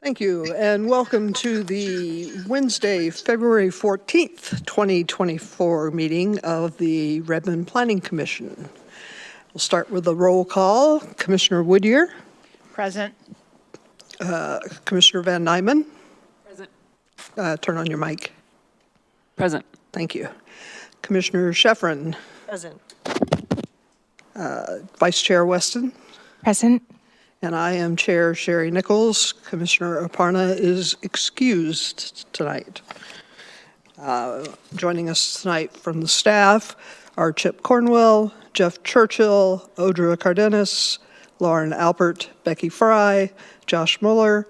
Thank you, and welcome to the Wednesday, February 14th, 2024 meeting of the Redmond Planning Commission. We'll start with a roll call. Commissioner Woodyear. Present. Commissioner Van Nyman. Present. Turn on your mic. Present. Thank you. Commissioner Sheffrin. Present. Vice Chair Weston. Present. And I am Chair Sherry Nichols. Commissioner Aparna is excused tonight. Joining us tonight from the staff are Chip Cornwell, Jeff Churchill, Audra Cardenas, Lauren Alpert, Becky Fry, Josh Mueller,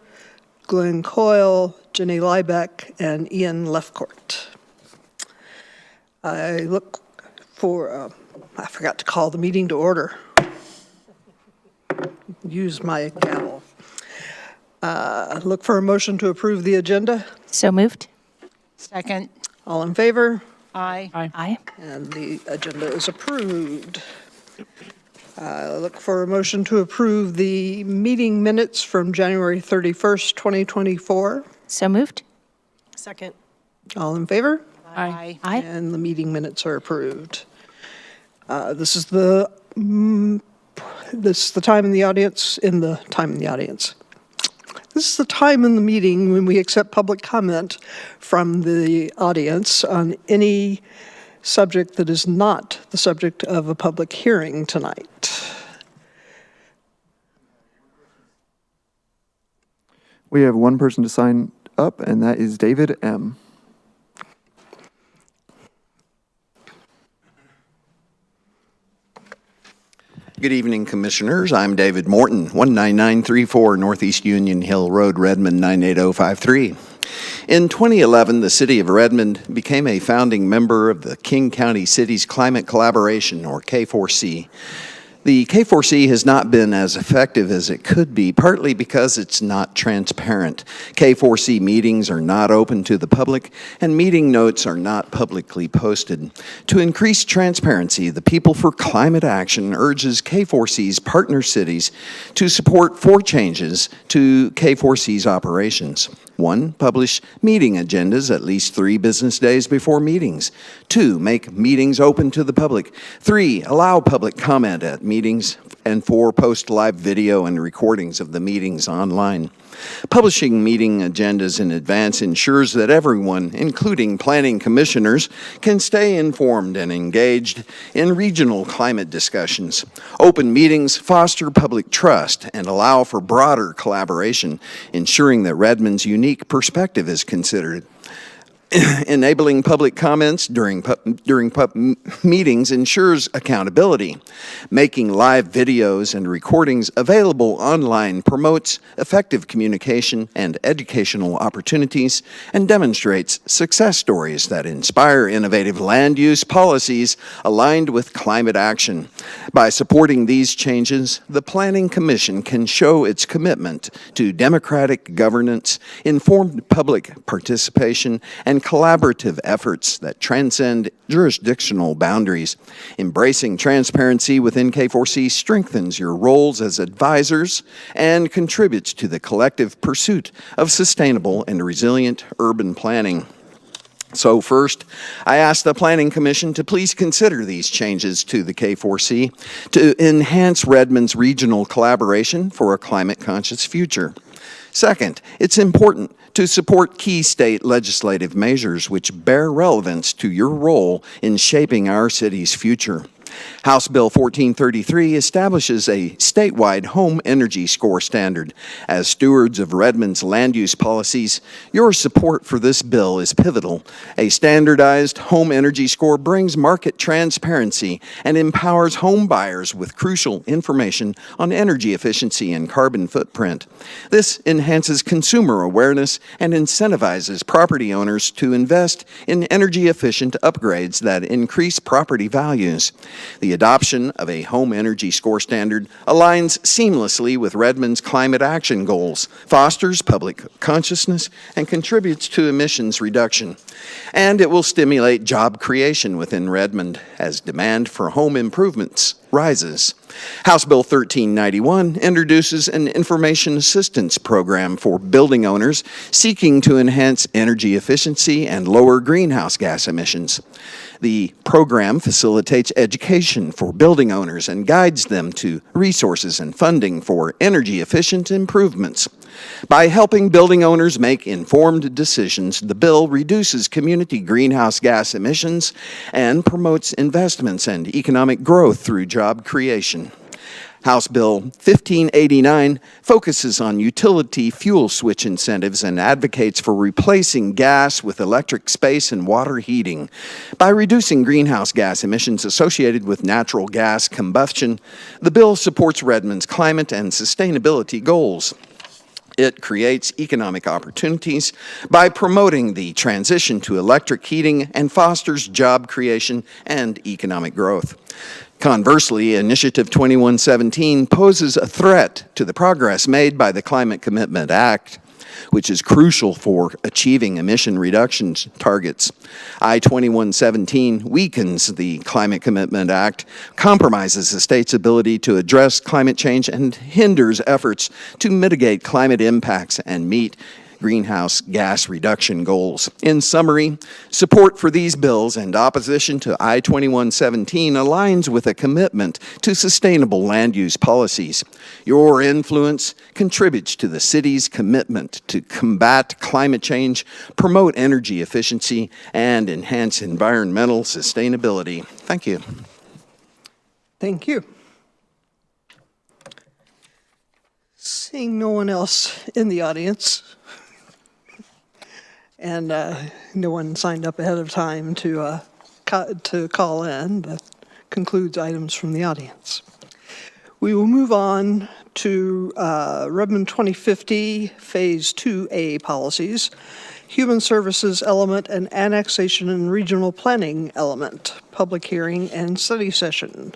Glenn Coyle, Jenny Liebeck, and Ian Lefcourt. I look for, I forgot to call the meeting to order. Use my gavel. Look for a motion to approve the agenda. So moved. Second. All in favor? Aye. Aye. And the agenda is approved. Look for a motion to approve the meeting minutes from January 31st, 2024. So moved. Second. All in favor? Aye. Aye. And the meeting minutes are approved. This is the time in the audience, This is the time in the meeting when we accept public comment from the audience on any subject that is not the subject of a public hearing tonight. We have one person to sign up, and that is David M. Good evening, Commissioners. I'm David Morton, 19934 Northeast Union Hill Road, Redmond 98053. In 2011, the City of Redmond became a founding member of the King County Cities Climate Collaboration, or K4C. The K4C has not been as effective as it could be, partly because it's not transparent. K4C meetings are not open to the public, and meeting notes are not publicly posted. To increase transparency, the People for Climate Action urges K4C's partner cities to support 4 changes to K4C's operations. 1, publish meeting agendas at least 3 business days before meetings. 2, make meetings open to the public. 3, allow public comment at meetings. And 4, post live video and recordings of the meetings online. Publishing meeting agendas in advance ensures that everyone, including planning commissioners, can stay informed and engaged in regional climate discussions. Open meetings foster public trust and allow for broader collaboration, ensuring that Redmond's unique perspective is considered. Enabling public comments during meetings ensures accountability. Making live videos and recordings available online promotes effective communication and educational opportunities and demonstrates success stories that inspire innovative land use policies aligned with climate action. By supporting these changes, the Planning Commission can show its commitment to democratic governance, informed public participation, and collaborative efforts that transcend jurisdictional boundaries. Embracing transparency within K4C strengthens your roles as advisors and contributes to the collective pursuit of sustainable and resilient urban planning. So first, I ask the Planning Commission to please consider these changes to the K4C to enhance Redmond's regional collaboration for a climate-conscious future. Second, it's important to support key state legislative measures which bear relevance to your role in shaping our city's future. House Bill 1433 establishes a statewide home energy score standard. As stewards of Redmond's land use policies, your support for this bill is pivotal. A standardized home energy score brings market transparency and empowers home buyers with crucial information on energy efficiency and carbon footprint. This enhances consumer awareness and incentivizes property owners to invest in energy-efficient upgrades that increase property values. The adoption of a home energy score standard aligns seamlessly with Redmond's climate action goals, fosters public consciousness, and contributes to emissions reduction. And it will stimulate job creation within Redmond as demand for home improvements rises. House Bill 1391 introduces an information assistance program for building owners seeking to enhance energy efficiency and lower greenhouse gas emissions. The program facilitates education for building owners and guides them to resources and funding for energy-efficient improvements. By helping building owners make informed decisions, the bill reduces community greenhouse gas emissions and promotes investments and economic growth through job creation. House Bill 1589 focuses on utility fuel switch incentives and advocates for replacing gas with electric space and water heating. By reducing greenhouse gas emissions associated with natural gas combustion, the bill supports Redmond's climate and sustainability goals. It creates economic opportunities by promoting the transition to electric heating and fosters job creation and economic growth. Conversely, Initiative 2117 poses a threat to the progress made by the Climate Commitment Act, which is crucial for achieving emission reductions targets. I-2117 weakens the Climate Commitment Act, compromises the state's ability to address climate change, and hinders efforts to mitigate climate impacts and meet greenhouse gas reduction goals. In summary, support for these bills and opposition to I-2117 aligns with a commitment to sustainable land use policies. Your influence contributes to the city's commitment to combat climate change, promote energy efficiency, and enhance environmental sustainability. Thank you. Thank you. Seeing no one else in the audience, and no one signed up ahead of time to call in, that concludes items from the audience. We will move on to Redmond 2050 Phase 2A policies, Human Services element and Annexation and Regional Planning element, public hearing and study session.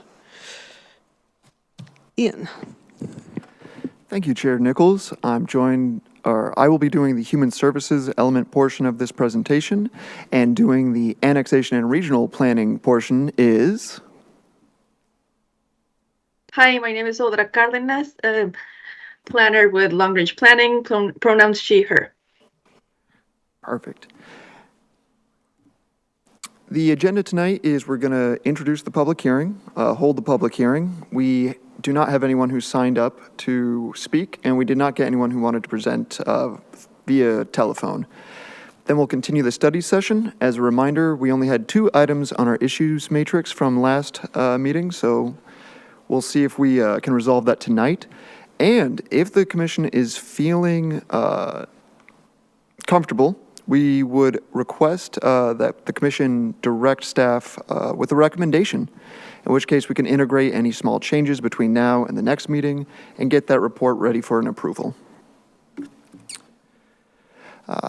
Ian. Thank you, Chair Nichols. I will be doing the Human Services element portion of this presentation, and doing the Annexation and Regional Planning portion is... Hi, my name is Audra Cardenas, planner with Long Range Planning, pronouns she, her. Perfect. The agenda tonight is we're going to introduce the public hearing, hold the public hearing. We do not have anyone who signed up to speak, and we did not get anyone who wanted to present via telephone. Then we'll continue the study session. As a reminder, we only had 2 items on our issues matrix from last meeting, so we'll see if we can resolve that tonight. And if the commission is feeling comfortable, we would request that the commission direct staff with a recommendation, in which case we can integrate any small changes between now and the next meeting and get that report ready for an approval.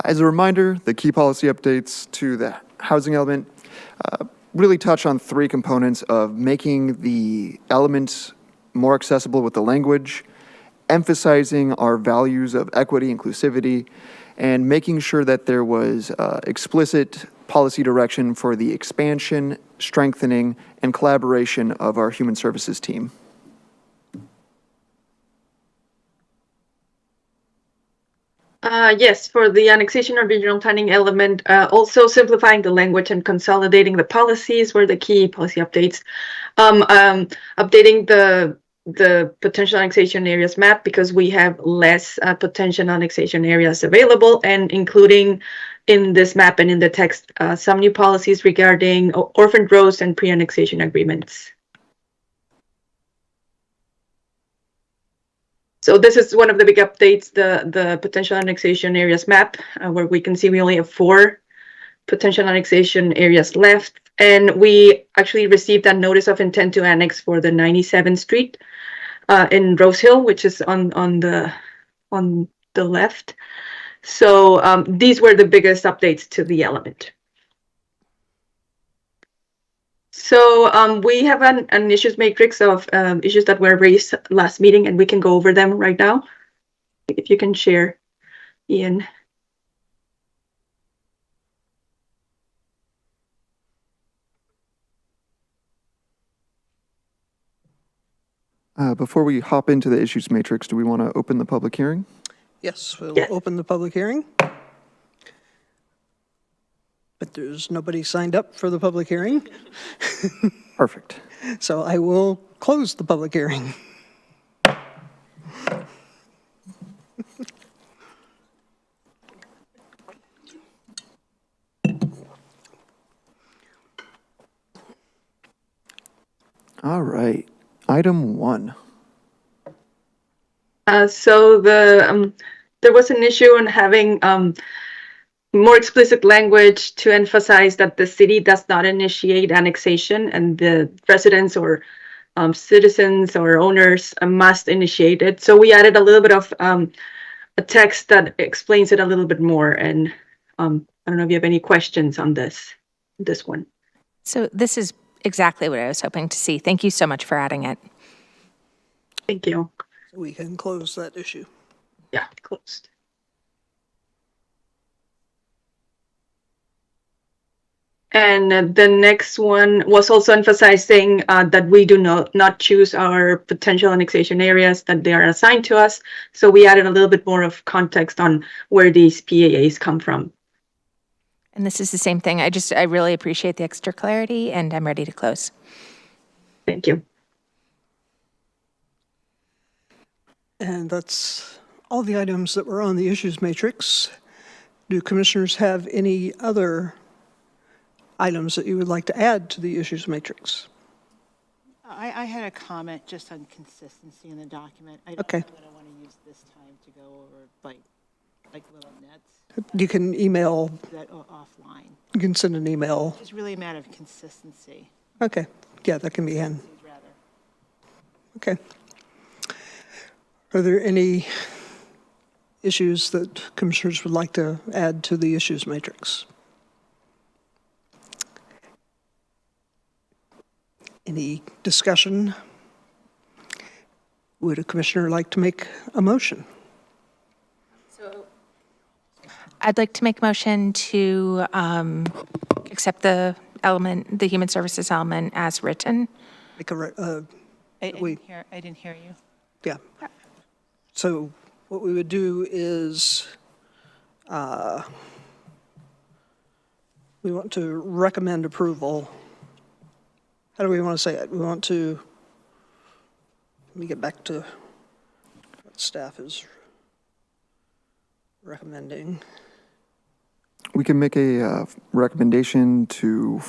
As a reminder, the key policy updates to the housing element really touch on 3 components of making the elements more accessible with the language, emphasizing our values of equity, inclusivity, and making sure that there was explicit policy direction for the expansion, strengthening, and collaboration of our human services team. Yes, for the annexation or regional planning element, also simplifying the language and consolidating the policies were the key policy updates. Updating the potential annexation areas map because we have less potential annexation areas available, and including in this map and in the text some new policies regarding orphan rows and pre-annexation agreements. So this is one of the big updates, the potential annexation areas map, where we can see we only have 4 potential annexation areas left. And we actually received a notice of intent to annex for the 97th Street in Rose Hill, which is on the left. So these were the biggest updates to the element. So we have an issues matrix of issues that were raised last meeting, and we can go over them right now. If you can share, Ian. Before we hop into the issues matrix, do we want to open the public hearing? Yes, we'll Yes. open the public hearing. But there's nobody signed up for the public hearing, Perfect. so I will close the public hearing. All right. Item 1. So there was an issue in having more explicit language to emphasize that the city does not initiate annexation and the residents or citizens or owners must initiate it. So we added a little bit of a text that explains it a little bit more. And I don't know if you have any questions on this one. So this is exactly what I was hoping to see. Thank you so much for adding it. Thank you. We can close that issue. Yeah, closed. And the next one was also emphasizing that we do not choose our potential annexation areas, that they are assigned to us. So we added a little bit more of context on where these PAAs come from. And this is the same thing. I really appreciate the extra clarity, and I'm ready to close. Thank you. And that's all the items that were on the issues matrix. Do commissioners have any other items that you would like to add to the issues matrix? I had a comment just on consistency in the document. I don't Okay. know that I want to use this time to go over like little nets. You can email, That offline. you can send an email. It's really a matter of consistency, Okay, yeah, that can be handled. rather. Okay. Are there any issues that commissioners would like to add to the issues matrix? Any discussion? Would a commissioner like to make a motion? I'd like to make a motion to accept the human services element as written. Make a, I We- didn't hear you. yeah. So what we would do is, we want to recommend approval. How do we want to say it? We want to, let me get back to what staff is recommending. We can make a recommendation to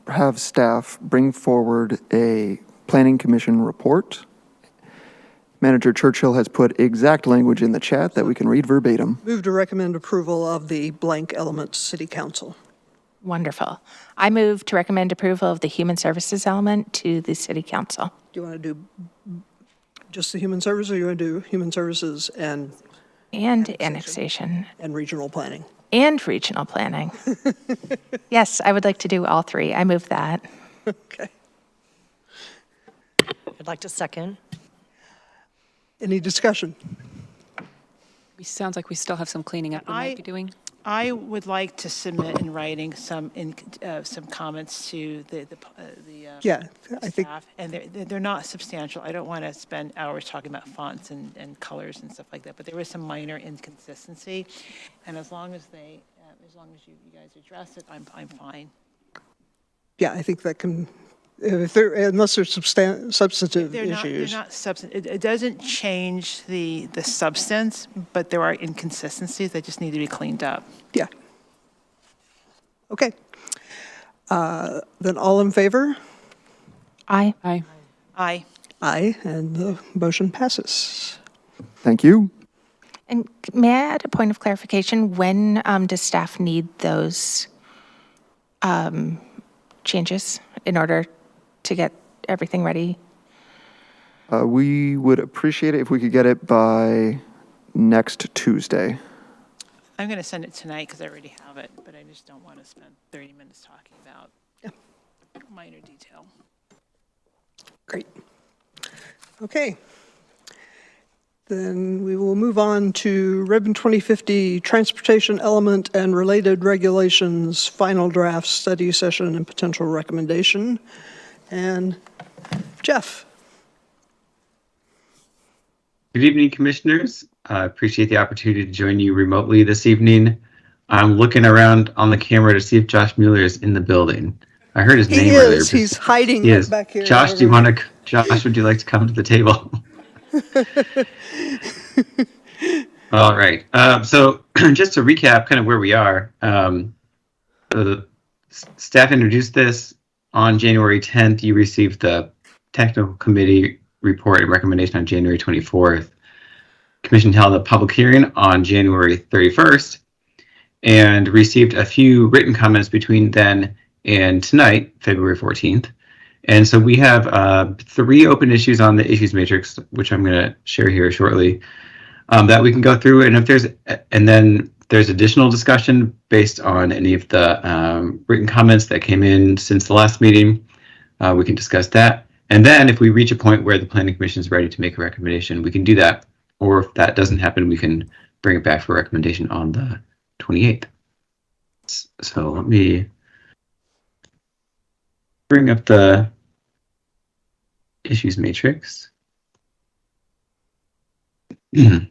have staff bring forward a planning commission report. Manager Churchill has put exact language in the chat that we can read verbatim. Move to recommend approval of the blank element to City Council. Wonderful. I move to recommend approval of the human services element to the city council. Do you want to do just the human services, or you want to do human services and Annexation regional planning? and regional planning. Yes, I would like to do all three. I move that. Okay. I'd like to second. Any discussion? It sounds like we still have some cleaning up we might be doing. I would like to submit in writing some comments to the Yeah, I think, staff, and they're not substantial. I don't want to spend hours talking about fonts and colors and stuff like that, but there is some minor inconsistency, and as long as you guys address it, I'm fine. yeah, I think that can, if there, unless there's substantive They're issues. not substantive. It doesn't change the substance, but there are inconsistencies that just need to be cleaned up. Yeah. Okay. Then all in favor? Aye. Aye. Aye. Aye, and the motion passes. Thank you. And may I add a point of clarification? When does staff need those changes in order to get everything ready? We would appreciate it if we could get it by next Tuesday. I'm going to send it tonight because I already have it, but I just don't want to spend 30 minutes talking about minor detail. Great. Okay. Then we will move on to Redmond 2050 Transportation Element and Related Regulations, Final Draft Study Session and Potential Recommendation. And Jeff. Good evening, commissioners. I appreciate the opportunity to join you remotely this evening. I'm looking around on the camera to see if Josh Mueller is in the building. I heard his He name earlier. is. but He's hiding he is. back here. Josh, do you want to? Josh, would you like to come to the table? All right. So just to recap, kind of where we are. The staff introduced this on January 10th. You received the technical committee report and recommendation on January 24th. Commission held a public hearing on January 31st and received a few written comments between then and tonight, February 14th. And so we have 3 open issues on the issues matrix, which I'm going to share here shortly, that we can go through. And then there's additional discussion based on any of the written comments that came in since the last meeting. We can discuss that. And then if we reach a point where the Planning Commission is ready to make a recommendation, we can do that. Or if that doesn't happen, we can bring it back for recommendation on the 28th. So let me bring up the issues matrix. And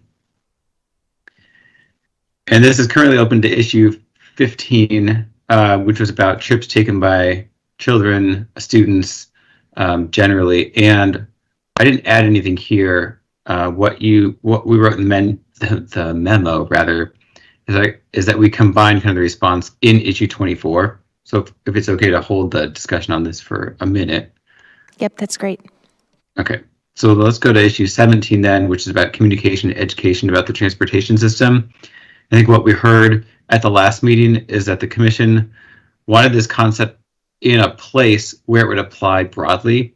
this is currently open to issue 15, which was about trips taken by children, students, generally. And I didn't add anything here. What we wrote in the memo rather is that we combined kind of the response in issue 24. So if it's okay to hold the discussion on this for a minute. Yep, that's great. Okay, so let's go to issue 17 then, which is about communication and education about the transportation system. I think what we heard at the last meeting is that the commission wanted this concept in a place where it would apply broadly.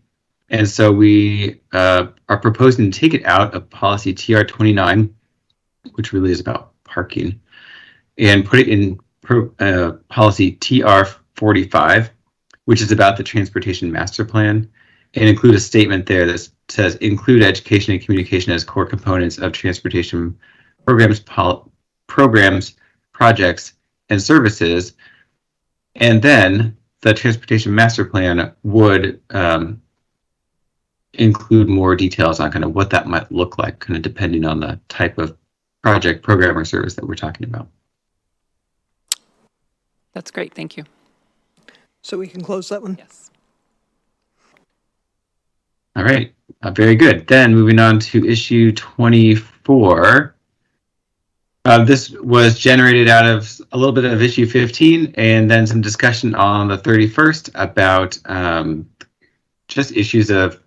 And so we are proposing to take it out of policy TR 29, which really is about parking, and put it in policy TR 45, which is about the transportation master plan, and include a statement there that says include education and communication as core components of transportation programs, projects, and services. And then the transportation master plan would include more details on kind of what that might look like, kind of depending on the type of project, program, or service that we're talking about. That's great. Thank you. So we can close that one? Yes. All right. Very good. Then moving on to issue 24. This was generated out of a little bit of issue 15 and then some discussion on the 31st about just issues of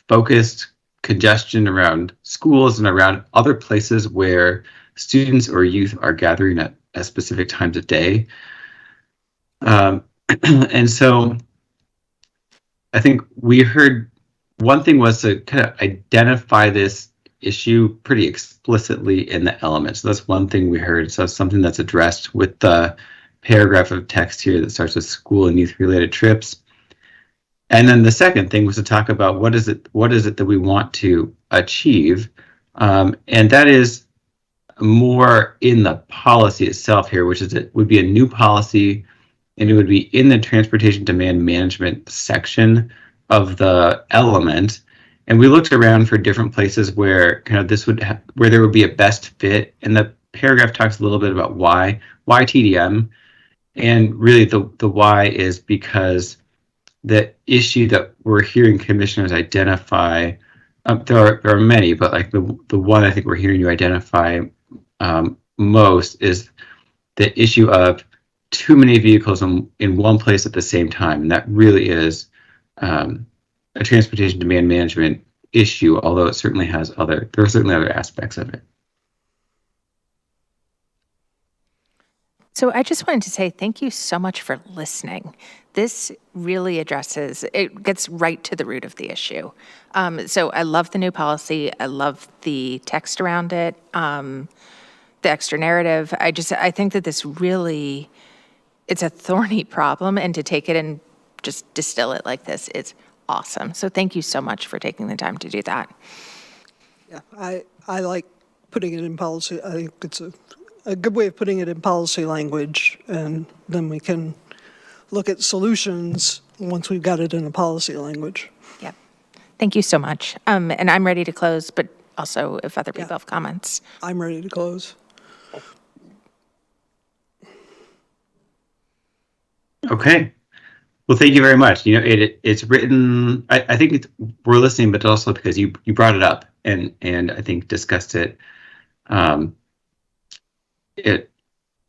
focused congestion around schools and around other places where students or youth are gathering at specific times of day. And so I think we heard one thing was to kind of identify this issue pretty explicitly in the elements. So that's one thing we heard. So something that's addressed with the paragraph of text here that starts with school and youth related trips. And then the second thing was to talk about what is it that we want to achieve. And that is more in the policy itself here, which is it would be a new policy, and it would be in the transportation demand management section of the element. And we looked around for different places where kind of this would where there would be a best fit. And the paragraph talks a little bit about why TDM, and really the why is because the issue that we're hearing commissioners identify, there are many, but like the one I think we're hearing you identify most is the issue of too many vehicles in one place at the same time. And that really is a transportation demand management issue, although it certainly there are certainly other aspects of it. So I just wanted to say thank you so much for listening. This really it gets right to the root of the issue. So I love the new policy. I love the text around it, the extra narrative. I think that this really, it's a thorny problem, and to take it and just distill it like this is awesome. So thank you so much for taking the time to do that. Yeah, I like putting it in policy. I think it's a good way of putting it in policy language, and then we can look at solutions once we've got it in a policy language. Yep. Thank you so much. And I'm ready to close, but also if other people have comments. I'm ready to close. Okay. Well, thank you very much. You know, it's written. I think we're listening, but also because you brought it up and I think discussed it, it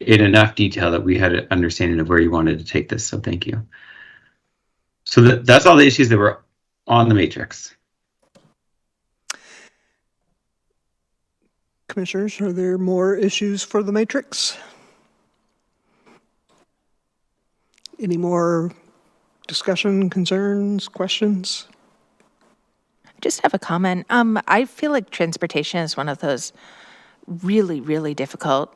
in enough detail that we had an understanding of where you wanted to take this. So thank you. So that's all the issues that were on the matrix. Commissioners, are there more issues for the matrix? Any more discussion, concerns, questions? I just have a comment. I feel like transportation is one of those really, really difficult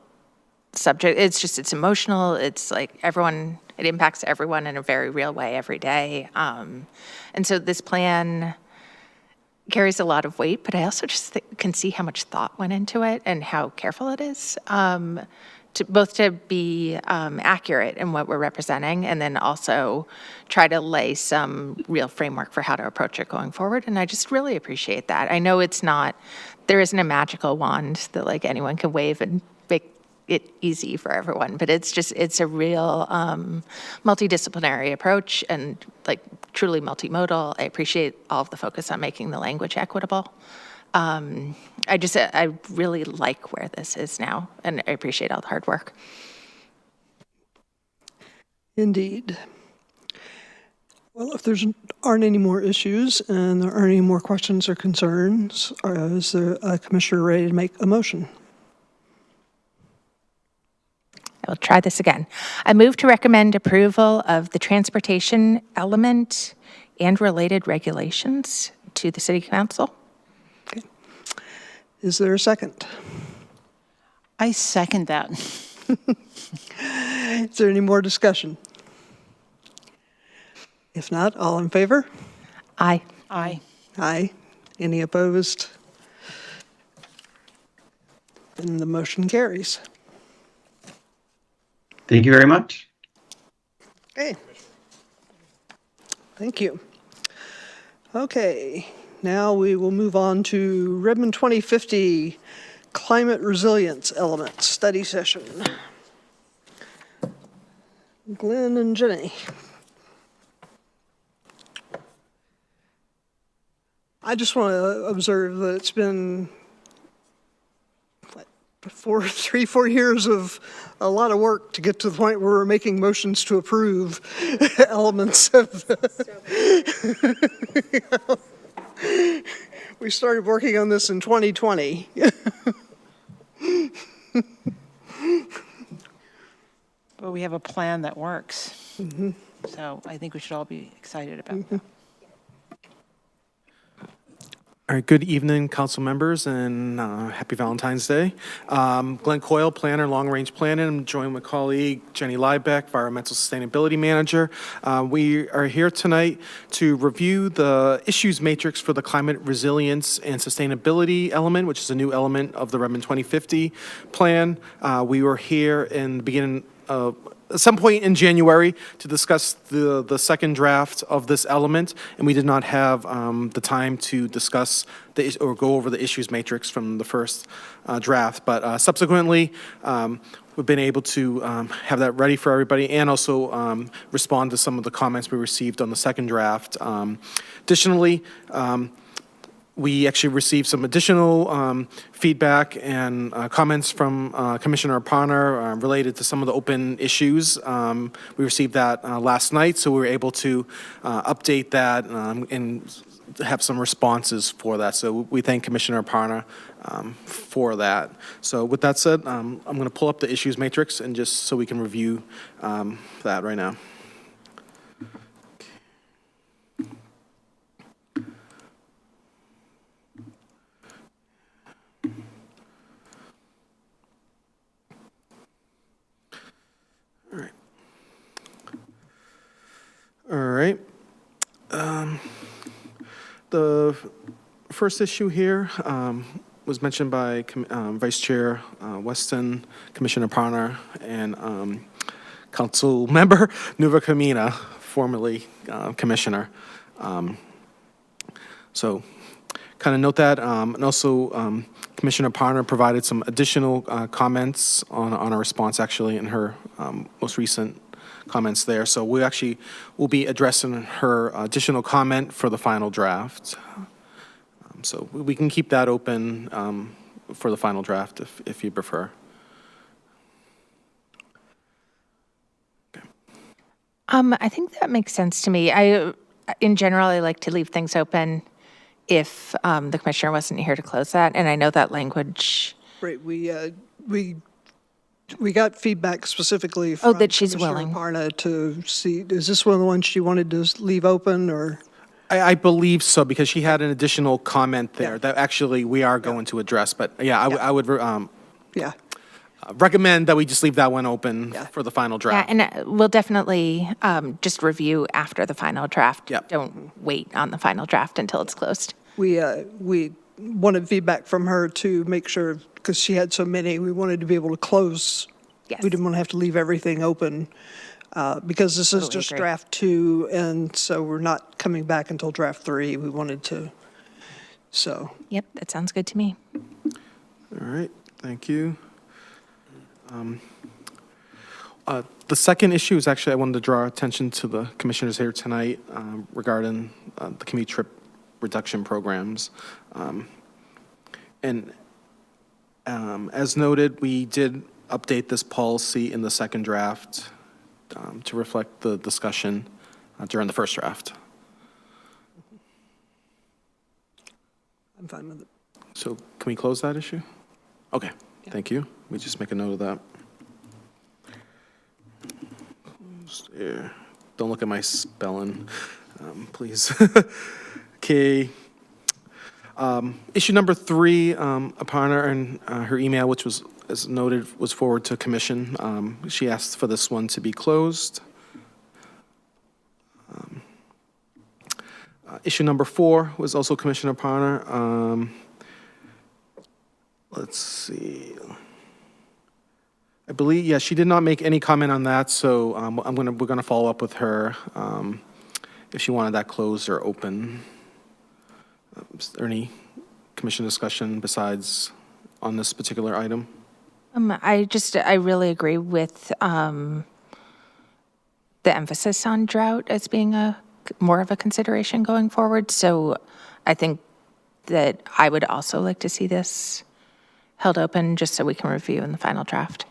subjects. It's emotional. It's like it impacts everyone in a very real way every day. And so this plan carries a lot of weight, but I also just can see how much thought went into it and how careful it is. To be accurate in what we're representing, and then also try to lay some real framework for how to approach it going forward. And I just really appreciate that. I know there isn't a magical wand that like anyone can wave and make it easy for everyone, but it's a real multidisciplinary approach and like truly multimodal. I appreciate all of the focus on making the language equitable. I really like where this is now, and I appreciate all the hard work. Indeed. Well, if there aren't any more issues and there aren't any more questions or concerns, is there a commissioner ready to make a motion? I will try this again. I move to recommend approval of the transportation element and related regulations to the City Council. Okay. Is there a second? I second that. Is there any more discussion? If not, all in favor? Aye. Aye. Aye. Any opposed? And the motion carries. Thank you very much. Okay. Thank you. Okay, now we will move on to Redmond 2050 Climate Resilience Element Study Session. Glenn and Jenny. I just want to observe that it's been 4 years of a lot of work to get to the point where we're making motions to approve elements of we started working on this in 2020. But we have a plan that works. Mm-hmm. So I think we should all be excited about that. All right, good evening, council members, and happy Valentine's Day. Glenn Coyle, planner, long-range planning. I'm joined with colleague Jenny Liebeck, environmental sustainability manager. We are here tonight to review the issues matrix for the climate resilience and sustainability element, which is a new element of the Redmond 2050 plan. We were here in the beginning of at some point in January to discuss the second draft of this element, and we did not have the time to discuss or go over the issues matrix from the first draft. But subsequently, we've been able to have that ready for everybody and also respond to some of the comments we received on the second draft. Additionally, we actually received some additional feedback and comments from Commissioner O'Connor related to some of the open issues. We received that last night, so we were able to update that and have some responses for that. So we thank Commissioner O'Connor for that. So with that said, I'm going to pull up the issues matrix and just so we can review that right now. All right. The first issue here was mentioned by Vice Chair Weston, Commissioner Parner, and Council Member Nuva Kamina, formerly Commissioner. So kind of note that. And also, Commissioner Parner provided some additional comments on our response, actually, in her most recent comments there. So we actually will be addressing her additional comment for the final draft. So we can keep that open for the final draft if you prefer. I think that makes sense to me. In general, I like to leave things open if the commissioner wasn't here to close that, and I know that language. Right, we got feedback specifically Oh, from that she's Commissioner willing. Parna to see, is this one of the ones she wanted to leave open, or? I believe so, because she had an additional comment there Yeah. that actually we are going to address. But yeah, I would Yeah, recommend that we just leave that one open Yeah. for the final Yeah, draft. and we'll definitely just review after the final draft. Yep. Don't wait on the final draft until it's closed. we wanted feedback from her to make sure, because she had so many, we wanted to be able to close. Yes. We didn't want to have to leave everything open, because this is Totally just agree. draft 2, and so we're not coming back until draft 3. We wanted to, so. Yep, that sounds good to me. All right, thank you. The second issue is actually, I wanted to draw attention to the commissioners here tonight regarding the commute trip reduction programs. And as noted, we did update this policy in the second draft to reflect the discussion during the first draft. I'm fine with it. So can we close that issue? Okay, thank you. We just make a note of that. Closed there. Don't look at my spelling, please. Okay. Issue number 3, upon her and her email, which was, as noted, was forwarded to commission. She asked for this one to be closed. Issue number 4 was also Commissioner Parner. Let's see. I believe, yeah, she did not make any comment on that, so we're gonna follow up with her if she wanted that closed or open. Is there any commission discussion besides on this particular item? I really agree with the emphasis on drought as being more of a consideration going forward. So I think that I would also like to see this held open just so we can review in the final draft.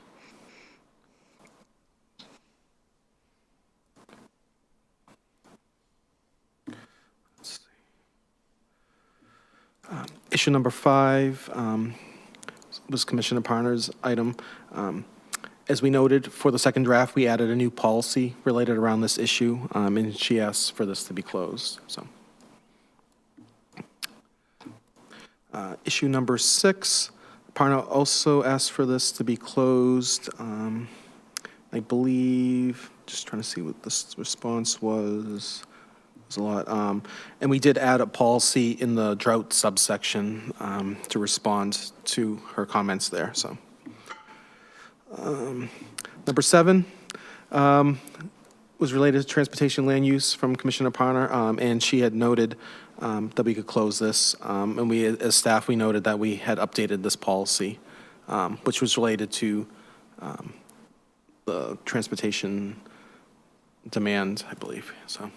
Issue number 5 was Commissioner Parner's item. As we noted, for the second draft, we added a new policy related around this issue, and she asked for this to be closed, so. Issue number 6, Parner also asked for this to be closed. I believe, just trying to see what this response was. There's a lot. And we did add a policy in the drought subsection to respond to her comments there, so. Number 7 was related to transportation land use from Commissioner Parner, and she had noted that we could close this. And we, as staff, we noted that we had updated this policy, which was related to the transportation demand, I believe, so.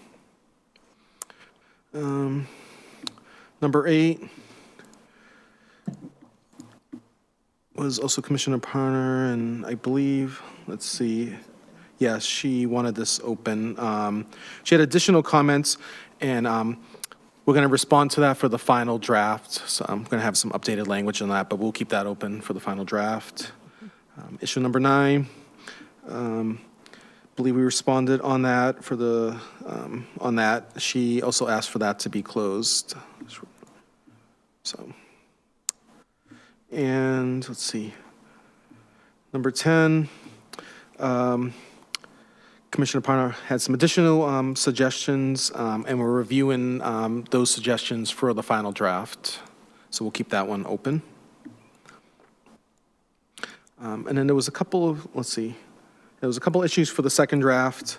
Number 8 was also Commissioner Parner, and I believe, let's see, yes, she wanted this open. She had additional comments, and we're going to respond to that for the final draft. So I'm going to have some updated language on that, but we'll keep that open for the final draft. Issue number 9. Believe we responded on that for the, on that. She also asked for that to be closed. So, and let's see. Number 10, Commissioner Parner had some additional suggestions, and we're reviewing those suggestions for the final draft. So we'll keep that one open. And then there was a couple of, let's see. There was a couple issues for the second draft.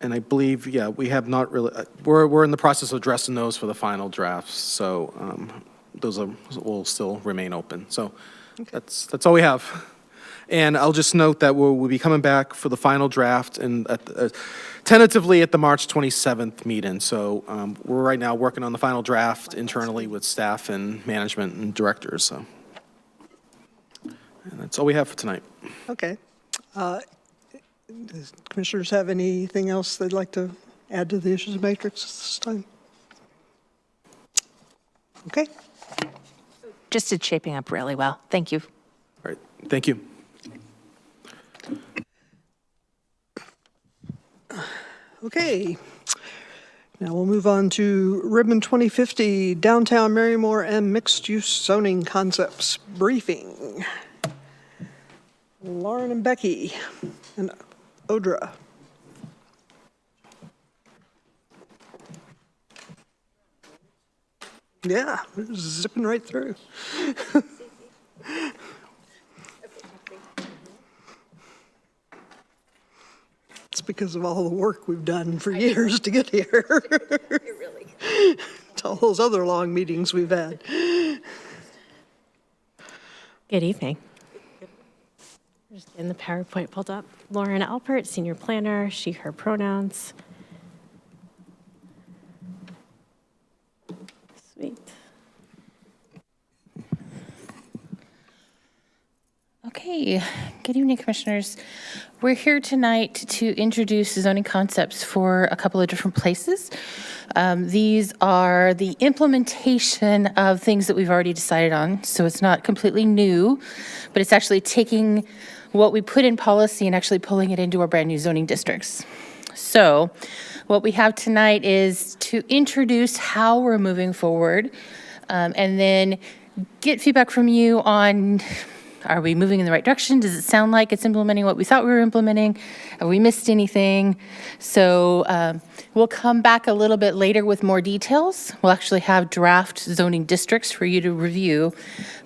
And I believe, yeah, we have not really, we're in the process of addressing those for the final drafts, so those will still remain open. So that's all we have. And I'll just note that we'll be coming back for the final draft and tentatively at the March 27th meeting. So we're right now working on the final draft internally with staff and management and directors, so. And that's all we have for tonight. Okay. Does commissioners have anything else they'd like to add to the issues matrix this time? Okay. Just it's shaping up really well. Thank you. All right, thank you. Okay. Now we'll move on to Redmond 2050 Downtown Marymore and Mixed-Use Zoning Concepts Briefing. Lauren and Becky and Audra. Yeah, zipping right through. It's because of all the work we've done for years to get here. It's all those other long meetings we've had. Good evening. Just getting the PowerPoint pulled up. Lauren Alpert, Senior Planner, she, her pronouns. Sweet. Okay, good evening, Commissioners. We're here tonight to introduce zoning concepts for a couple of different places. These are the implementation of things that we've already decided on, so it's not completely new, but it's actually taking what we put in policy and actually pulling it into our brand new zoning districts. So what we have tonight is to introduce how we're moving forward, and then get feedback from you on, are we moving in the right direction? Does it sound like it's implementing what we thought we were implementing? Have we missed anything? So we'll come back a little bit later with more details. We'll actually have draft zoning districts for you to review.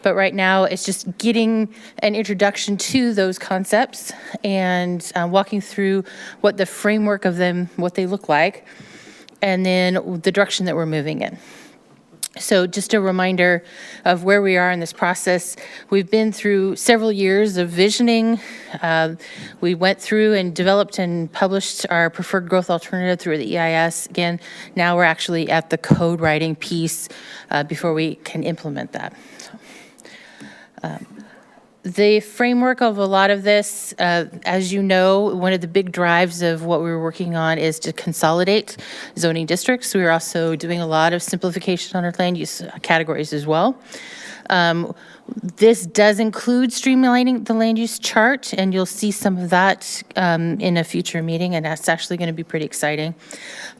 But right now, it's just getting an introduction to those concepts and walking through what the framework of them, what they look like, and then the direction that we're moving in. So just a reminder of where we are in this process. We've been through several years of visioning. We went through and developed and published our preferred growth alternative through the EIS. Again, now we're actually at the code writing piece before we can implement that. The framework of a lot of this, as you know, one of the big drives of what we were working on is to consolidate zoning districts. We are also doing a lot of simplification on our land use categories as well. This does include streamlining the land use chart, and you'll see some of that in a future meeting, and that's actually going to be pretty exciting.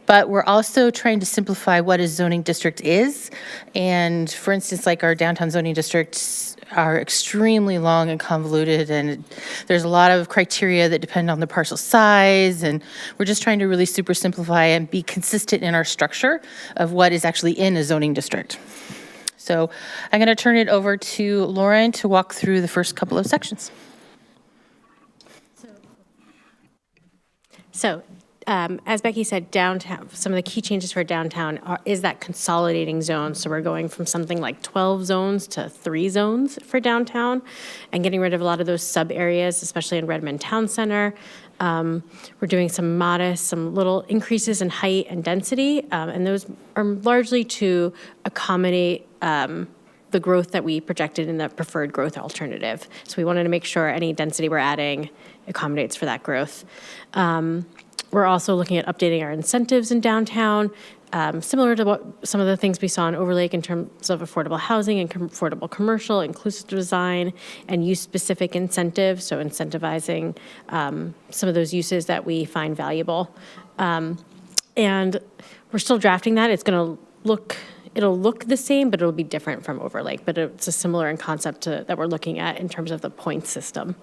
But we're also trying to simplify what a zoning district is. And for instance, like our downtown zoning districts are extremely long and convoluted, and there's a lot of criteria that depend on the parcel size, and we're just trying to really super simplify and be consistent in our structure of what is actually in a zoning district. So I'm going to turn it over to Lauren to walk through the first couple of sections. So as Becky said, downtown, some of the key changes for downtown is that consolidating zone. So we're going from something like 12 zones to 3 zones for downtown and getting rid of a lot of those sub areas, especially in Redmond Town Center. We're doing some little increases in height and density, and those are largely to accommodate the growth that we projected in the preferred growth alternative. So we wanted to make sure any density we're adding accommodates for that growth. We're also looking at updating our incentives in downtown, similar to what some of the things we saw in Overlake in terms of affordable housing and affordable commercial, inclusive design, and use-specific incentives, so incentivizing some of those uses that we find valuable. And we're still drafting that. It'll look the same, but it'll be different from Overlake, but it's a similar in concept that we're looking at in terms of the point system.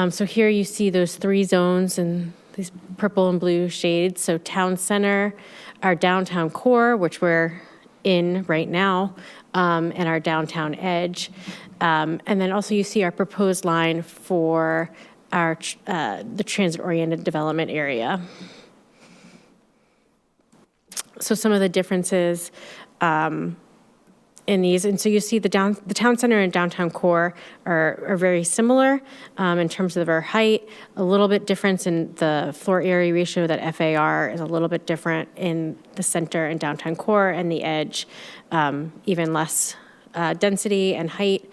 So here you see those 3 zones and these purple and blue shades. So town center, our downtown core, which we're in right now, and our downtown edge. And then also you see our proposed line for the transit-oriented development area. So some of the differences in these, and so you see the town center and downtown core are very similar in terms of our height, a little bit difference in the floor area ratio, that FAR is a little bit different in the center and downtown core, and the edge, even less density and height.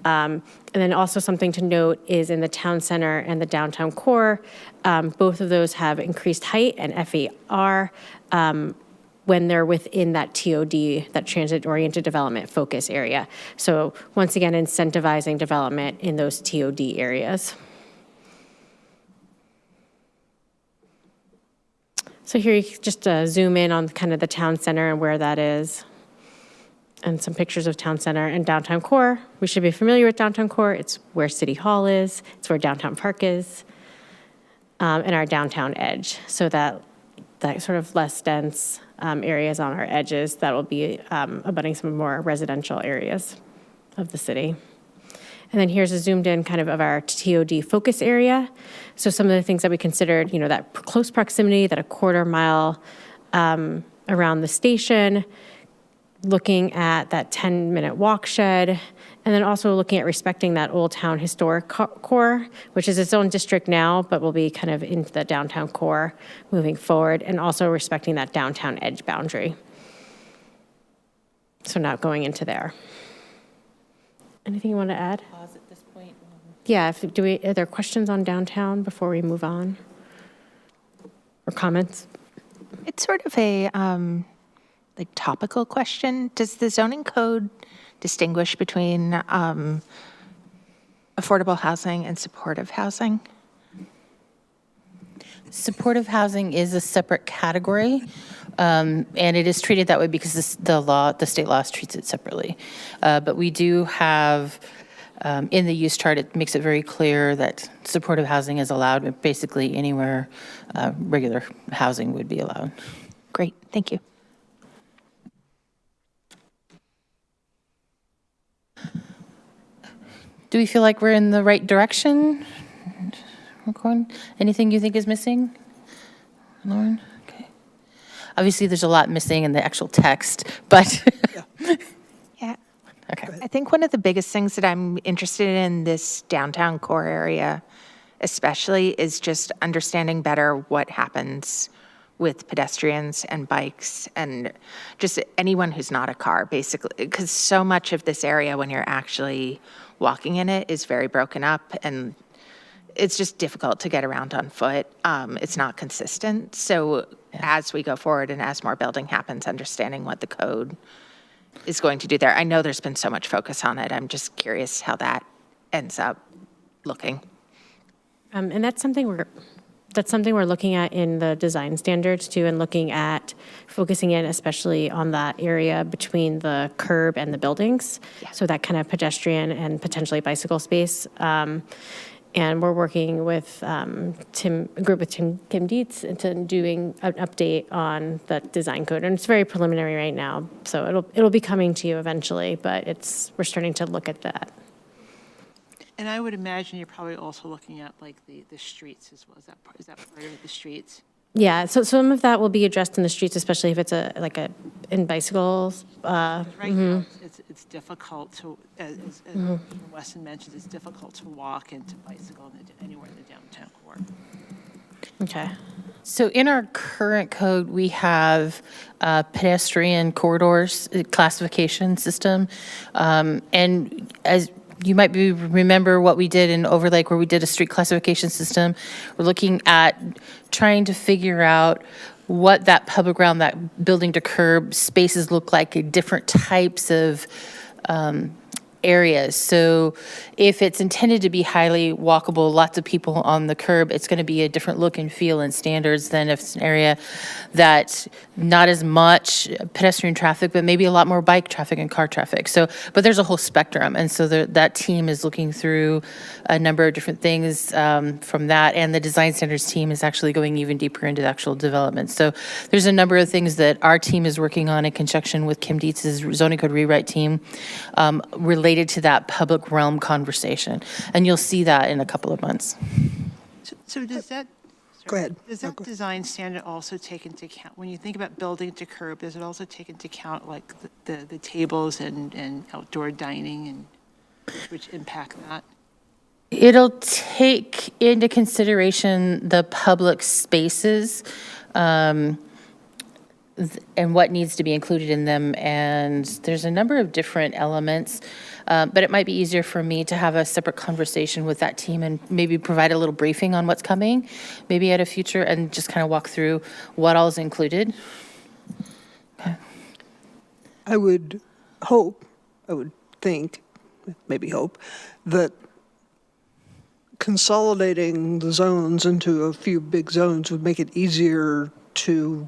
And then also something to note is in the town center and the downtown core, both of those have increased height and FAR when they're within that TOD, that transit-oriented development focus area. So once again, incentivizing development in those TOD areas. So here you can just zoom in on kind of the town center and where that is. And some pictures of town center and downtown core. We should be familiar with downtown core. It's where City Hall is. It's where downtown park is. And our downtown edge. So that sort of less dense areas on our edges that will be abutting some more residential areas of the city. And then here's a zoomed in kind of our TOD focus area. So some of the things that we considered, that close proximity, that a quarter mile around the station, looking at that 10-minute walk shed, and then also looking at respecting that Old Town Historic Core, which is its own district now, but will be kind of into the downtown core moving forward, and also respecting that downtown edge boundary. So not going into there. Anything you want to add? Pause at this point. Yeah, are there questions on downtown before we move on? Or comments? It's sort of a topical question. Does the zoning code distinguish between affordable housing and supportive housing? Supportive housing is a separate category, and it is treated that way because the state law treats it separately. But we do have, in the use chart, it makes it very clear that supportive housing is allowed basically anywhere regular housing would be allowed. Great, thank you. Do we feel like we're in the right direction? Anything you think is missing, Lauren? Okay. Obviously, there's a lot missing in the actual text, but. Yeah. Okay. I think one of the biggest things that I'm interested in this downtown core area, especially, is just understanding better what happens with pedestrians and bikes and just anyone who's not a car, basically, because so much of this area, when you're actually walking in it, is very broken up, and it's just difficult to get around on foot. It's not consistent. So as we go forward and as more building happens, understanding what the code is going to do there. I know there's been so much focus on it. I'm just curious how that ends up looking. And that's something we're looking at in the design standards too, and looking at focusing in especially on that area between the curb and the buildings. Yeah. So that kind of pedestrian and potentially bicycle space. And we're working with Kim Dietz into doing an update on the design code, and it's very preliminary right now. So it'll be coming to you eventually, but we're starting to look at that. And I would imagine you're probably also looking at like the streets as well. Is that part of the streets? Yeah, so some of that will be addressed in the streets, especially if it's in bicycles. Right now, it's difficult to, as Weston mentioned, it's difficult to walk and to bicycle anywhere in the downtown core. Okay. So in our current code, we have pedestrian corridors classification system, and as you might remember what we did in Overlake, where we did a street classification system. We're looking at trying to figure out what that public realm, that building to curb spaces look like in different types of areas. So if it's intended to be highly walkable, lots of people on the curb, it's going to be a different look and feel and standards than if it's an area that's not as much pedestrian traffic, but maybe a lot more bike traffic and car traffic. So, but there's a whole spectrum. And so that team is looking through a number of different things from that. And the design standards team is actually going even deeper into the actual development. So there's a number of things that our team is working on in conjunction with Kim Dietz's zoning code rewrite team related to that public realm conversation. And you'll see that in a couple of months. So does that? Go ahead. Does that design standard also take into account, when you think about building to curb, does it also take into account like the tables and outdoor dining and which impact that? It'll take into consideration the public spaces and what needs to be included in them. And there's a number of different elements, but it might be easier for me to have a separate conversation with that team and maybe provide a little briefing on what's coming, maybe at a future, and just kind of walk through what all is included. Okay. I would think, maybe hope, that consolidating the zones into a few big zones would make it easier to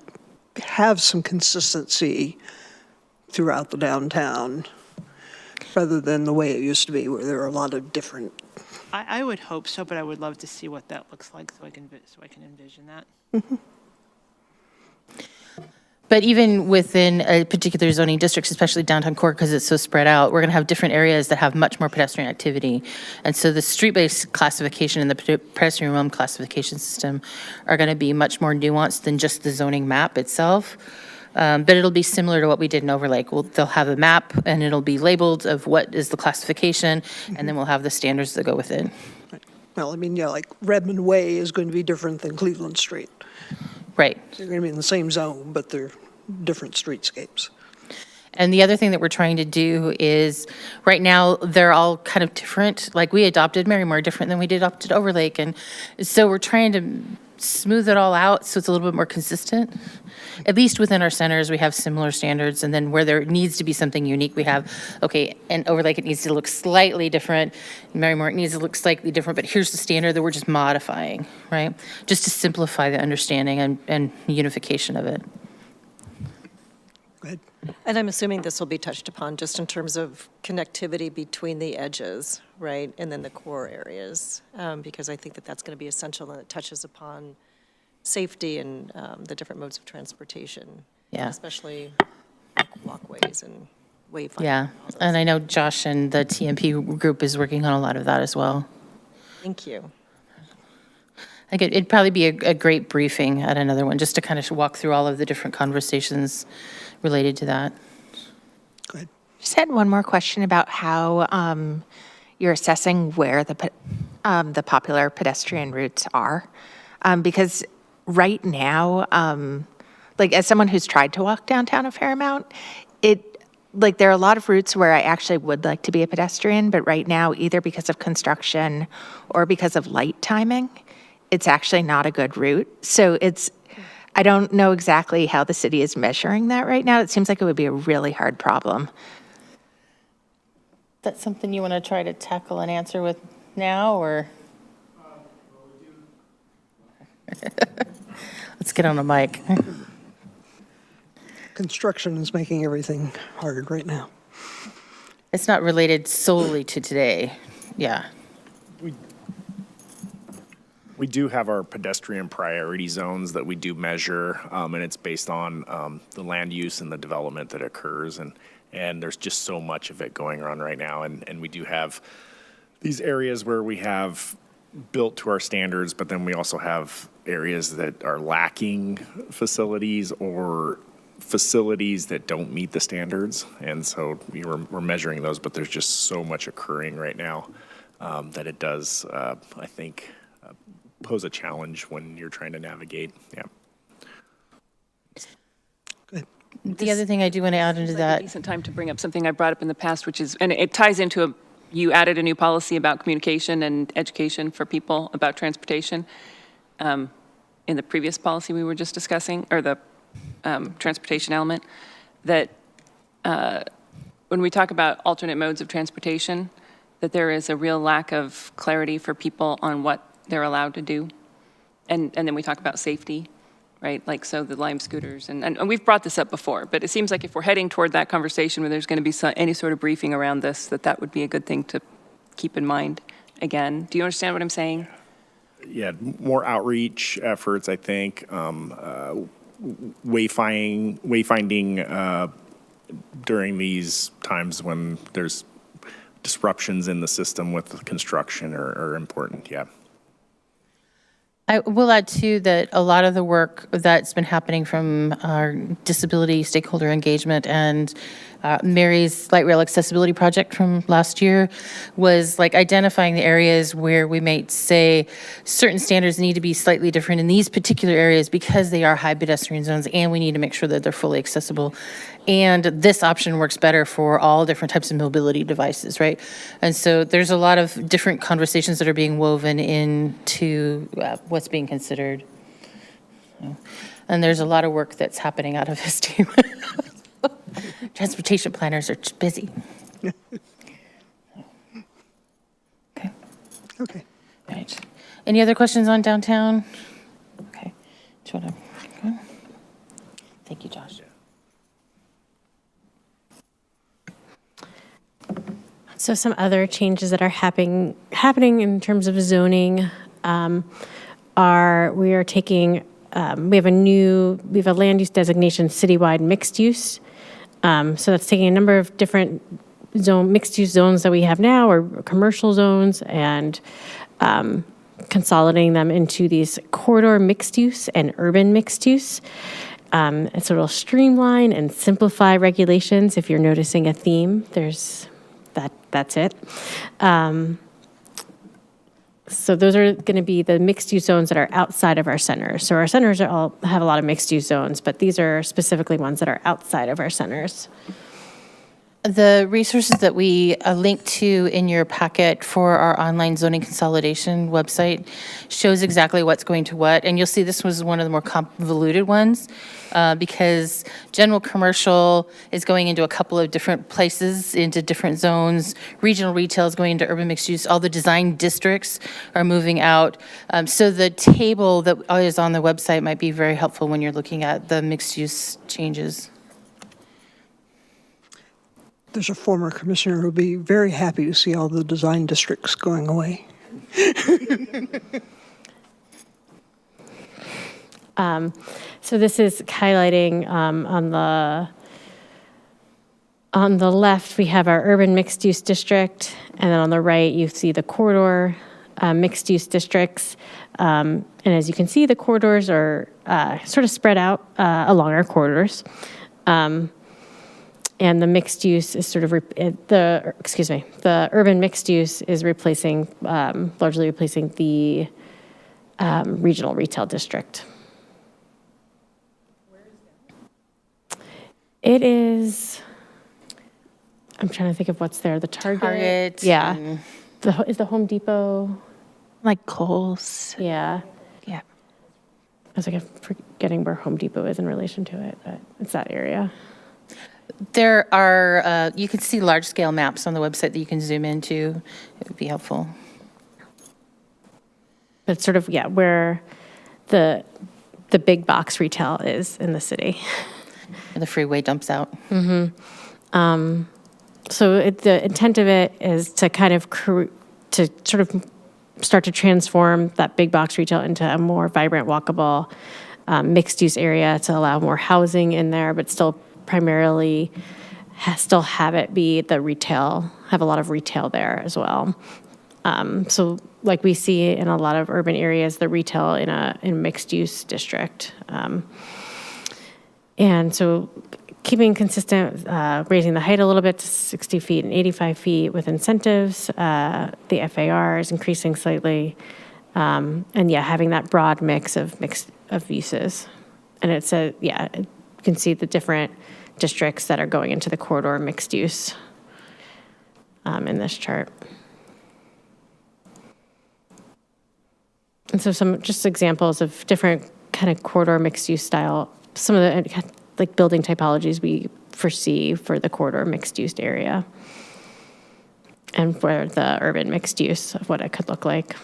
have some consistency throughout the downtown, rather than the way it used to be, where there are a lot of different. I would hope so, but I would love to see what that looks like so I can envision that. But even within a particular zoning district, especially downtown core, because it's so spread out, we're going to have different areas that have much more pedestrian activity. And so the street-based classification and the pedestrian realm classification system are going to be much more nuanced than just the zoning map itself. But it'll be similar to what we did in Overlake. They'll have a map, and it'll be labeled of what is the classification, and then we'll have the standards that go with it. Well, I mean, yeah, like Redmond Way is going to be different than Cleveland Street. Right. So they're going to be in the same zone, but they're different streetscapes. And the other thing that we're trying to do is, right now, they're all kind of different. Like, we adopted Marymore different than we adopted Overlake. And so we're trying to smooth it all out so it's a little bit more consistent. At least within our centers, we have similar standards. And then where there needs to be something unique, we have, okay, and Overlake, it needs to look slightly different. Marymore, it needs to look slightly different. But here's the standard that we're just modifying, right? Just to simplify the understanding and unification of it. Go ahead. And I'm assuming this will be touched upon just in terms of connectivity between the edges, right? And then the core areas, because I think that that's going to be essential, and it touches upon safety and the different modes of transportation. Yeah. Especially walkways and wayfinding. Yeah, and I know Josh and the TMP group is working on a lot of that as well. Thank you. I think it'd probably be a great briefing at another one, just to kind of walk through all of the different conversations related to that. Go ahead. Just had one more question about how you're assessing where the popular pedestrian routes are. Because right now, like as someone who's tried to walk downtown a fair amount, there are a lot of routes where I actually would like to be a pedestrian, but right now, either because of construction or because of light timing, it's actually not a good route. So I don't know exactly how the city is measuring that right now. It seems like it would be a really hard problem. That's something you want to try to tackle and answer with now, or? Let's get on a mic. Construction is making everything hard right now. It's not related solely to today. Yeah. We do have our pedestrian priority zones that we do measure, and it's based on the land use and the development that occurs, and there's just so much of it going on right now, and we do have these areas where we have built to our standards, but then we also have areas that are lacking facilities or facilities that don't meet the standards, and so we're measuring those, but there's just so much occurring right now that it does, I think, pose a challenge when you're trying to navigate. Yeah. The other thing I do want to add into that. Decent time to bring up something I brought up in the past, which is, and it ties into you added a new policy about communication and education for people about transportation in the previous policy we were just discussing, or the transportation element, that when we talk about alternate modes of transportation, that there is a real lack of clarity for people on what they're allowed to do. And then we talk about safety, right? Like, so the Lime scooters, and we've brought this up before, but it seems like if we're heading toward that conversation where there's going to be any sort of briefing around this, that would be a good thing to keep in mind again. Do you understand what I'm saying? Yeah, more outreach efforts, I think. Wayfinding during these times when there's disruptions in the system with construction are important, yeah. I will add too that a lot of the work that's been happening from our disability stakeholder engagement and Mary's light rail accessibility project from last year was like identifying the areas where we might say certain standards need to be slightly different in these particular areas because they are high pedestrian zones and we need to make sure that they're fully accessible. And this option works better for all different types of mobility devices, right? And so there's a lot of different conversations that are being woven into what's being considered. And there's a lot of work that's happening out of this team. Transportation planners are just busy. Okay. Okay. Right. Any other questions on downtown? Okay. Do you want to? Thank you, Josh. So some other changes that are happening in terms of zoning we are taking, we have a land use designation citywide mixed use. So that's taking a number of different mixed use zones that we have now or commercial zones and consolidating them into these corridor mixed use and urban mixed use. And so it'll streamline and simplify regulations. If you're noticing a theme, that's it. So those are going to be the mixed-use zones that are outside of our centers. So our centers have a lot of mixed-use zones, but these are specifically ones that are outside of our centers. The resources that we link to in your packet for our online zoning consolidation website shows exactly what's going to what. And you'll see this was one of the more convoluted ones because general commercial is going into a couple of different places, into different zones. Regional retail is going into urban mixed use. All the design districts are moving out. So the table that is on the website might be very helpful when you're looking at the mixed use changes. There's a former commissioner who would be very happy to see all the design districts going away. So this is highlighting on the left, we have our urban mixed-use district, and then on the right, you see the corridor mixed-use districts. And as you can see, the corridors are sort of spread out along our corridors. And the mixed use is sort of, the urban mixed use is largely replacing the regional retail district. Where is that? It is, I'm trying to think of what's there. The Target. Yeah. Is the Home Depot? Like Kohl's. Yeah. Yeah. I was like, I'm forgetting where Home Depot is in relation to it, but it's that area. There are, you can see large-scale maps on the website that you can zoom into. It would be helpful. But sort of, yeah, where the big box retail is in the city. And the freeway dumps out. Mm-hmm. So the intent of it is to kind of to sort of start to transform that big box retail into a more vibrant, walkable, mixed-use area to allow more housing in there, but still primarily still have it be the retail, have a lot of retail there as well. So like we see in a lot of urban areas, the retail in a mixed use district. And so keeping consistent, raising the height a little bit to 60 feet and 85 feet with incentives. The FAR is increasing slightly. And yeah, having that broad mix of uses. And it's you can see the different districts that are going into the corridor mixed use in this chart. And so some just examples of different kind of corridor mixed use style, some of the like building typologies we foresee for the corridor mixed use area and for the urban mixed use of what it could look like.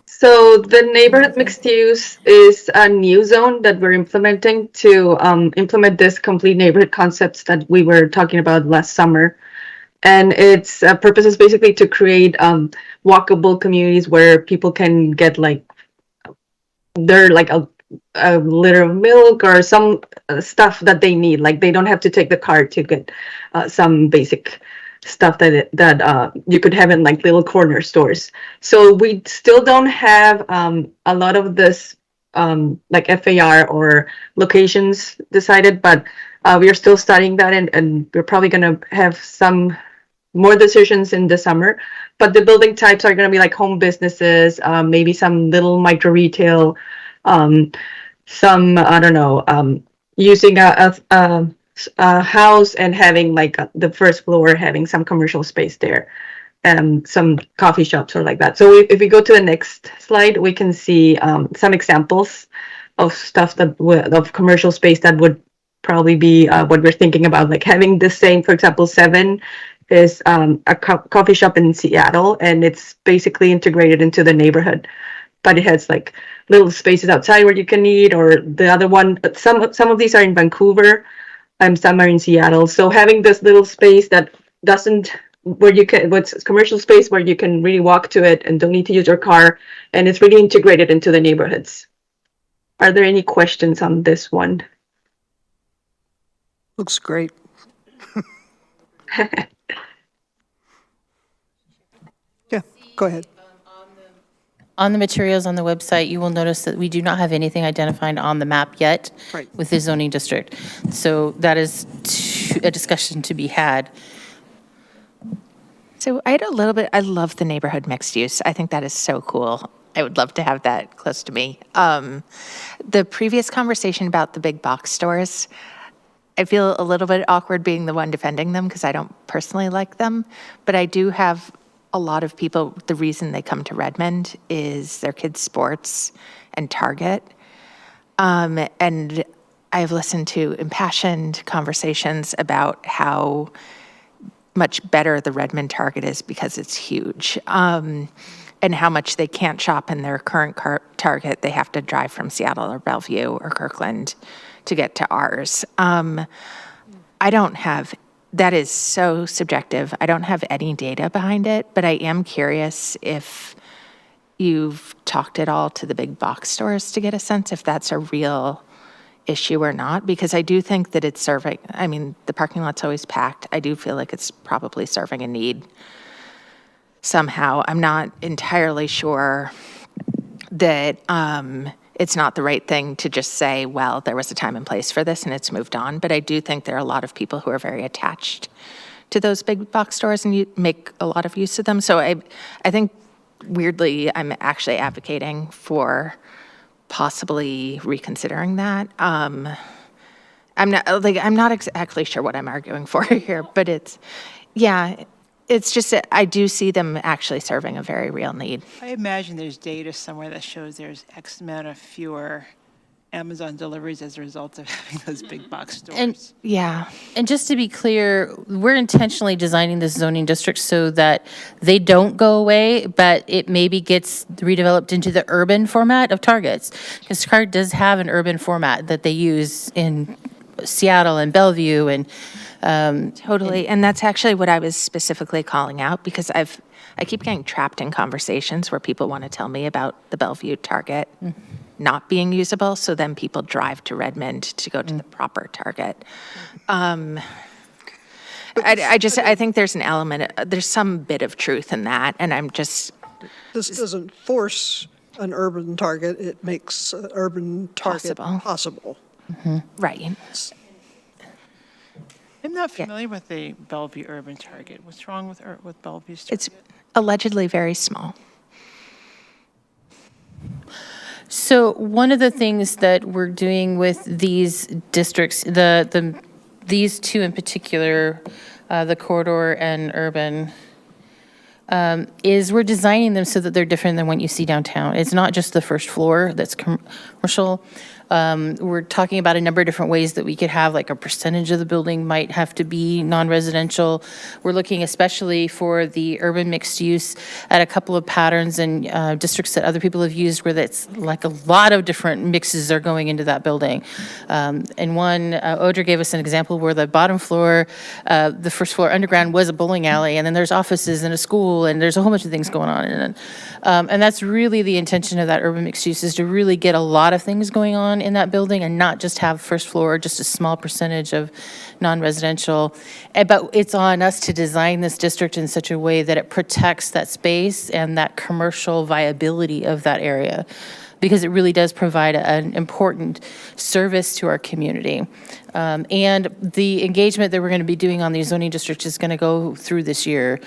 So the neighborhood mixed use is a new zone that we're implementing to implement this complete neighborhood concepts that we were talking about last summer. And its purpose is basically to create walkable communities where people can get like a liter of milk or some stuff that they need. Like they don't have to take the car to get some basic stuff that you could have in like little corner stores. So we still don't have a lot of this like FAR or locations decided, but we are still studying that, and we're probably going to have some more decisions in the summer. But the building types are going to be like home businesses, maybe some little micro retail, some, I don't know, using a house and having like the first floor having some commercial space there, and some coffee shops or like that. So if we go to the next slide, we can see some examples of stuff of commercial space that would probably be what we're thinking about, like having the same, for example, 7 is a coffee shop in Seattle, and it's basically integrated into the neighborhood, but it has like little spaces outside where you can eat. Or the other one, some of these are in Vancouver, and some are in Seattle. So having this little space that doesn't, where you can, what's commercial space where you can really walk to it and don't need to use your car, and it's really integrated into the neighborhoods. Are there any questions on this one? Looks great. Yeah, go ahead. On the materials on the website, you will notice that we do not have anything identified on the map yet Right. with the zoning district. So that is a discussion to be had. So I had a little bit, I love the neighborhood mixed use. I think that is so cool. I would love to have that close to me. The previous conversation about the big box stores, I feel a little bit awkward being the one defending them because I don't personally like them, but I do have a lot of people, the reason they come to Redmond is their kids' sports and Target. And I've listened to impassioned conversations about how much better the Redmond Target is because it's huge, and how much they can't shop in their current Target. They have to drive from Seattle or Bellevue or Kirkland to get to ours. I don't have, that is so subjective. I don't have any data behind it, but I am curious if you've talked at all to the big box stores to get a sense if that's a real issue or not, because I do think that it's serving, I mean, the parking lot's always packed. I do feel like it's probably serving a need somehow. I'm not entirely sure that it's not the right thing to just say, well, there was a time and place for this and it's moved on. But I do think there are a lot of people who are very attached to those big box stores and you make a lot of use of them. So I think weirdly, I'm actually advocating for possibly reconsidering that. I'm not exactly sure what I'm arguing for here, but it's just that I do see them actually serving a very real need. I imagine there's data somewhere that shows there's X amount of fewer Amazon deliveries as a result of having those big box stores. And just to be clear, we're intentionally designing this zoning district so that they don't go away, but it maybe gets redeveloped into the urban format of Targets. Because Target does have an urban format that they use in Seattle and Bellevue and Totally, and that's actually what I was specifically calling out because I keep getting trapped in conversations where people want to tell me about the Bellevue Target not being usable, so then people drive to Redmond to go to the proper Target. I think there's an element, there's some bit of truth in that, and I'm just... This doesn't force an urban Target, it makes an urban Target possible. Right. I'm not familiar with the Bellevue Urban Target. What's wrong with Bellevue's Target? It's allegedly very small. So one of the things that we're doing with these districts, these two in particular, the corridor and urban, is we're designing them so that they're different than what you see downtown. It's not just the first floor that's commercial. We're talking about a number of different ways that we could have, like a percentage of the building might have to be non-residential. We're looking especially for the urban mixed use at a couple of patterns and districts that other people have used where that's like a lot of different mixes are going into that building. And one, Audra gave us an example where the bottom floor, the first floor underground was a bowling alley, and then there's offices and a school, and there's a whole bunch of things going on. And that's really the intention of that urban mixed use, is to really get a lot of things going on downtown in that building and not just have first floor, just a small percentage of non-residential. But it's on us to design this district in such a way that it protects that space and that commercial viability of that area, because it really does provide an important service to our community. And the engagement that we're going to be doing on these zoning districts is going to go through this year.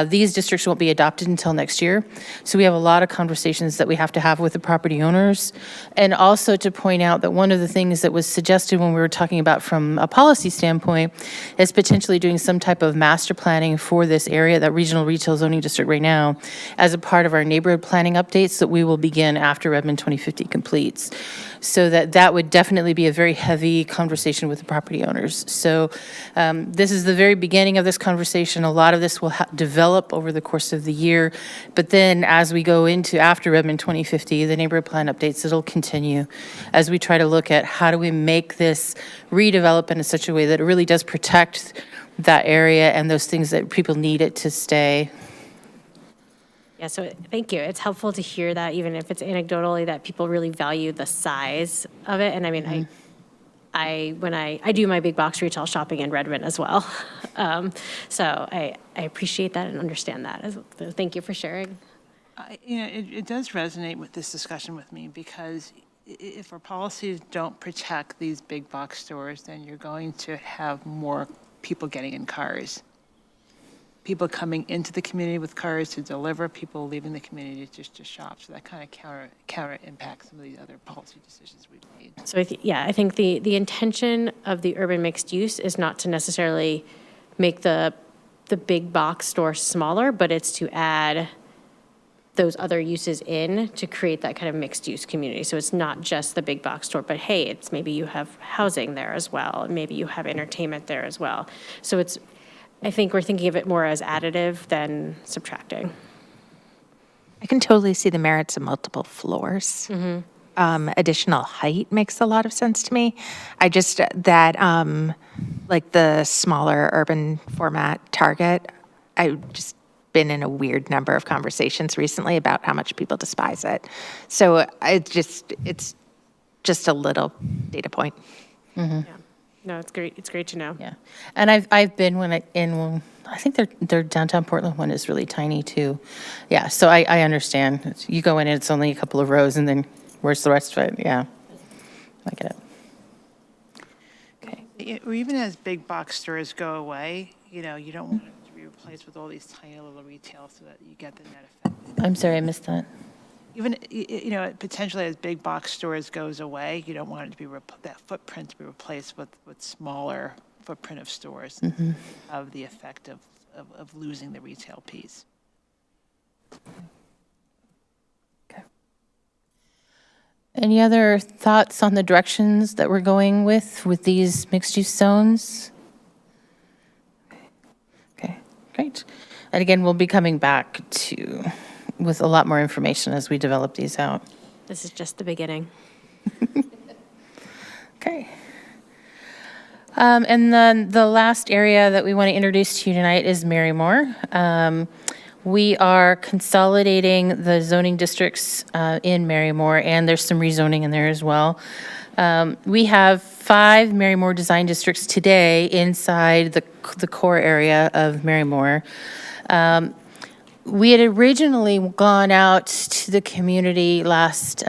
These districts won't be adopted until next year. So we have a lot of conversations that we have to have with the property owners. And also to point out that one of the things that was suggested when we were talking about from a policy standpoint is potentially doing some type of master planning for this area, that regional retail zoning district right now, as a part of our neighborhood planning updates that we will begin after Redmond 2050 completes. So that would definitely be a very heavy conversation with the property owners. So this is the very beginning of this conversation. A lot of this will develop over the course of the year. But then as we go into after Redmond 2050, the neighborhood plan updates, it'll continue as we try to look at how do we make this redevelop in such a way that it really does protect that area and those things that people need it to stay. Yeah, so thank you. It's helpful to hear that, even if it's anecdotally, that people really value the size of it. And I mean, when I do my big box retail shopping in Redmond as well. So I appreciate that and understand that. So thank you for sharing. It does resonate with this discussion with me, because if our policies don't protect these big box stores, then you're going to have more people getting in cars. People coming into the community with cars to deliver, people leaving the community just to shop. So that kind of counter impacts some of these other policy decisions we've made. So I think the intention of the urban mixed use is not to necessarily make the big box store smaller, but it's to add those other uses in to create that kind of mixed use community. So it's not just the big box store, but hey, it's maybe you have housing there as well, and maybe you have entertainment there as well. So I think we're thinking of it more as additive than subtracting. I can totally see the merits of multiple floors. Additional height makes a lot of sense to me. I just, like the smaller urban format Target, I've just been in a weird number of conversations recently about how much people despise it. So it's just a little data point. Yeah. No, it's great. It's great to know. Yeah, and I've been I think their downtown Portland one is really tiny too. Yeah, so I understand. You go in and it's only a couple of rows, and then where's the rest of it? Yeah, I get it. Okay. Or even as big box stores go away, you don't want it to be replaced with all these tiny little retail so that you get the net effect. I'm sorry, I missed that. Even, potentially as big box stores goes away, you don't want it to be, that footprint to be replaced with smaller footprint of stores of the effect of losing the retail piece. Okay. Any other thoughts on the directions that we're going with these mixed-use zones? Okay, great. And again, we'll be coming back with a lot more information as we develop these out. This is just the beginning. Okay. And then the last area that we want to introduce to you tonight is Marymore. We are consolidating the zoning districts in Marymore, and there's some rezoning in there as well. We have 5 Marymore design districts today inside the core area of Marymore. We had originally gone out to the community last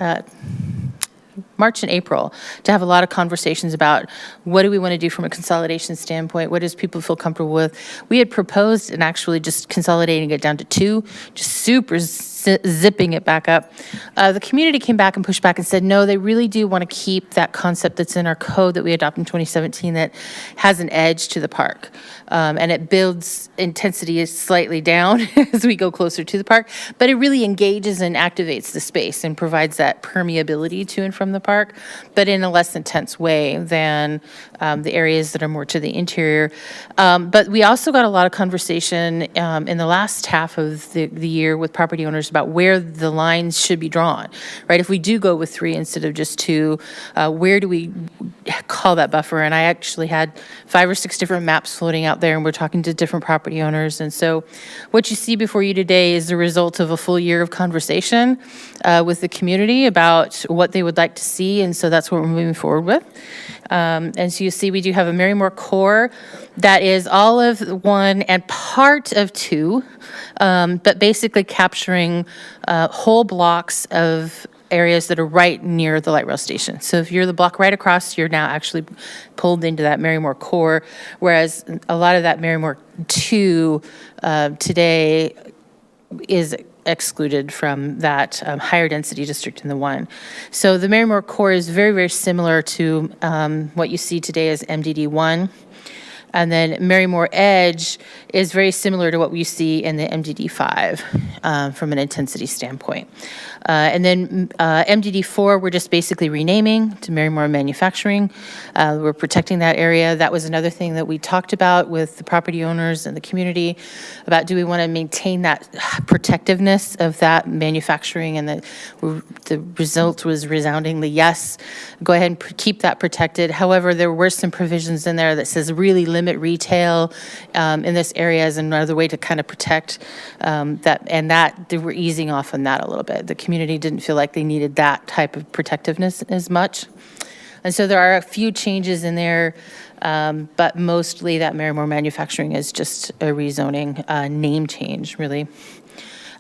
March and April to have a lot of conversations about what do we want to do from a consolidation standpoint, what does people feel comfortable with. We had proposed and actually just consolidating it down to 2, just super zipping it back up. The community came back and pushed back and said, no, they really do want to keep that concept that's in our code that we adopted in 2017 that has an edge to the park. And it builds intensity slightly down as we go closer to the park, but it really engages and activates the space and provides that permeability to and from the park, but in a less intense way than the areas that are more to the interior. But we also got a lot of conversation in the last half of the year with property owners about where the lines should be drawn, right? If we do go with 3 instead of just 2, where do we call that buffer? And I actually had 5 or 6 different maps floating out there, and we're talking to different property owners. And so what you see before you today is the result of a full year of conversation with the community about what they would like to see C, and so that's what we're moving forward with. And so you see, we do have a Marymore core that is all of 1 and part of 2, but basically capturing whole blocks of areas that are right near the light rail station. So if you're the block right across, you're now actually pulled into that Marymore core, whereas a lot of that Marymore 2 today is excluded from that higher density district in the 1. So the Marymore core is very, very similar to what you see today as MDD 1. And then Marymore Edge is very similar to what we see in the MDD 5 from an intensity standpoint. And then MDD 4, we're just basically renaming to Marymore Manufacturing. We're protecting that area. That was another thing that we talked about with the property owners and the community about, do we want to maintain that protectiveness of that manufacturing? And the result was resoundingly yes. Go ahead and keep that protected. However, there were some provisions in there that says really limit retail in this area as another way to kind of protect that, and that they were easing off on that a little bit. The community didn't feel like they needed that type of protectiveness as much. And so there are a few changes in there, but mostly that Marymore Manufacturing is just a rezoning name change, really.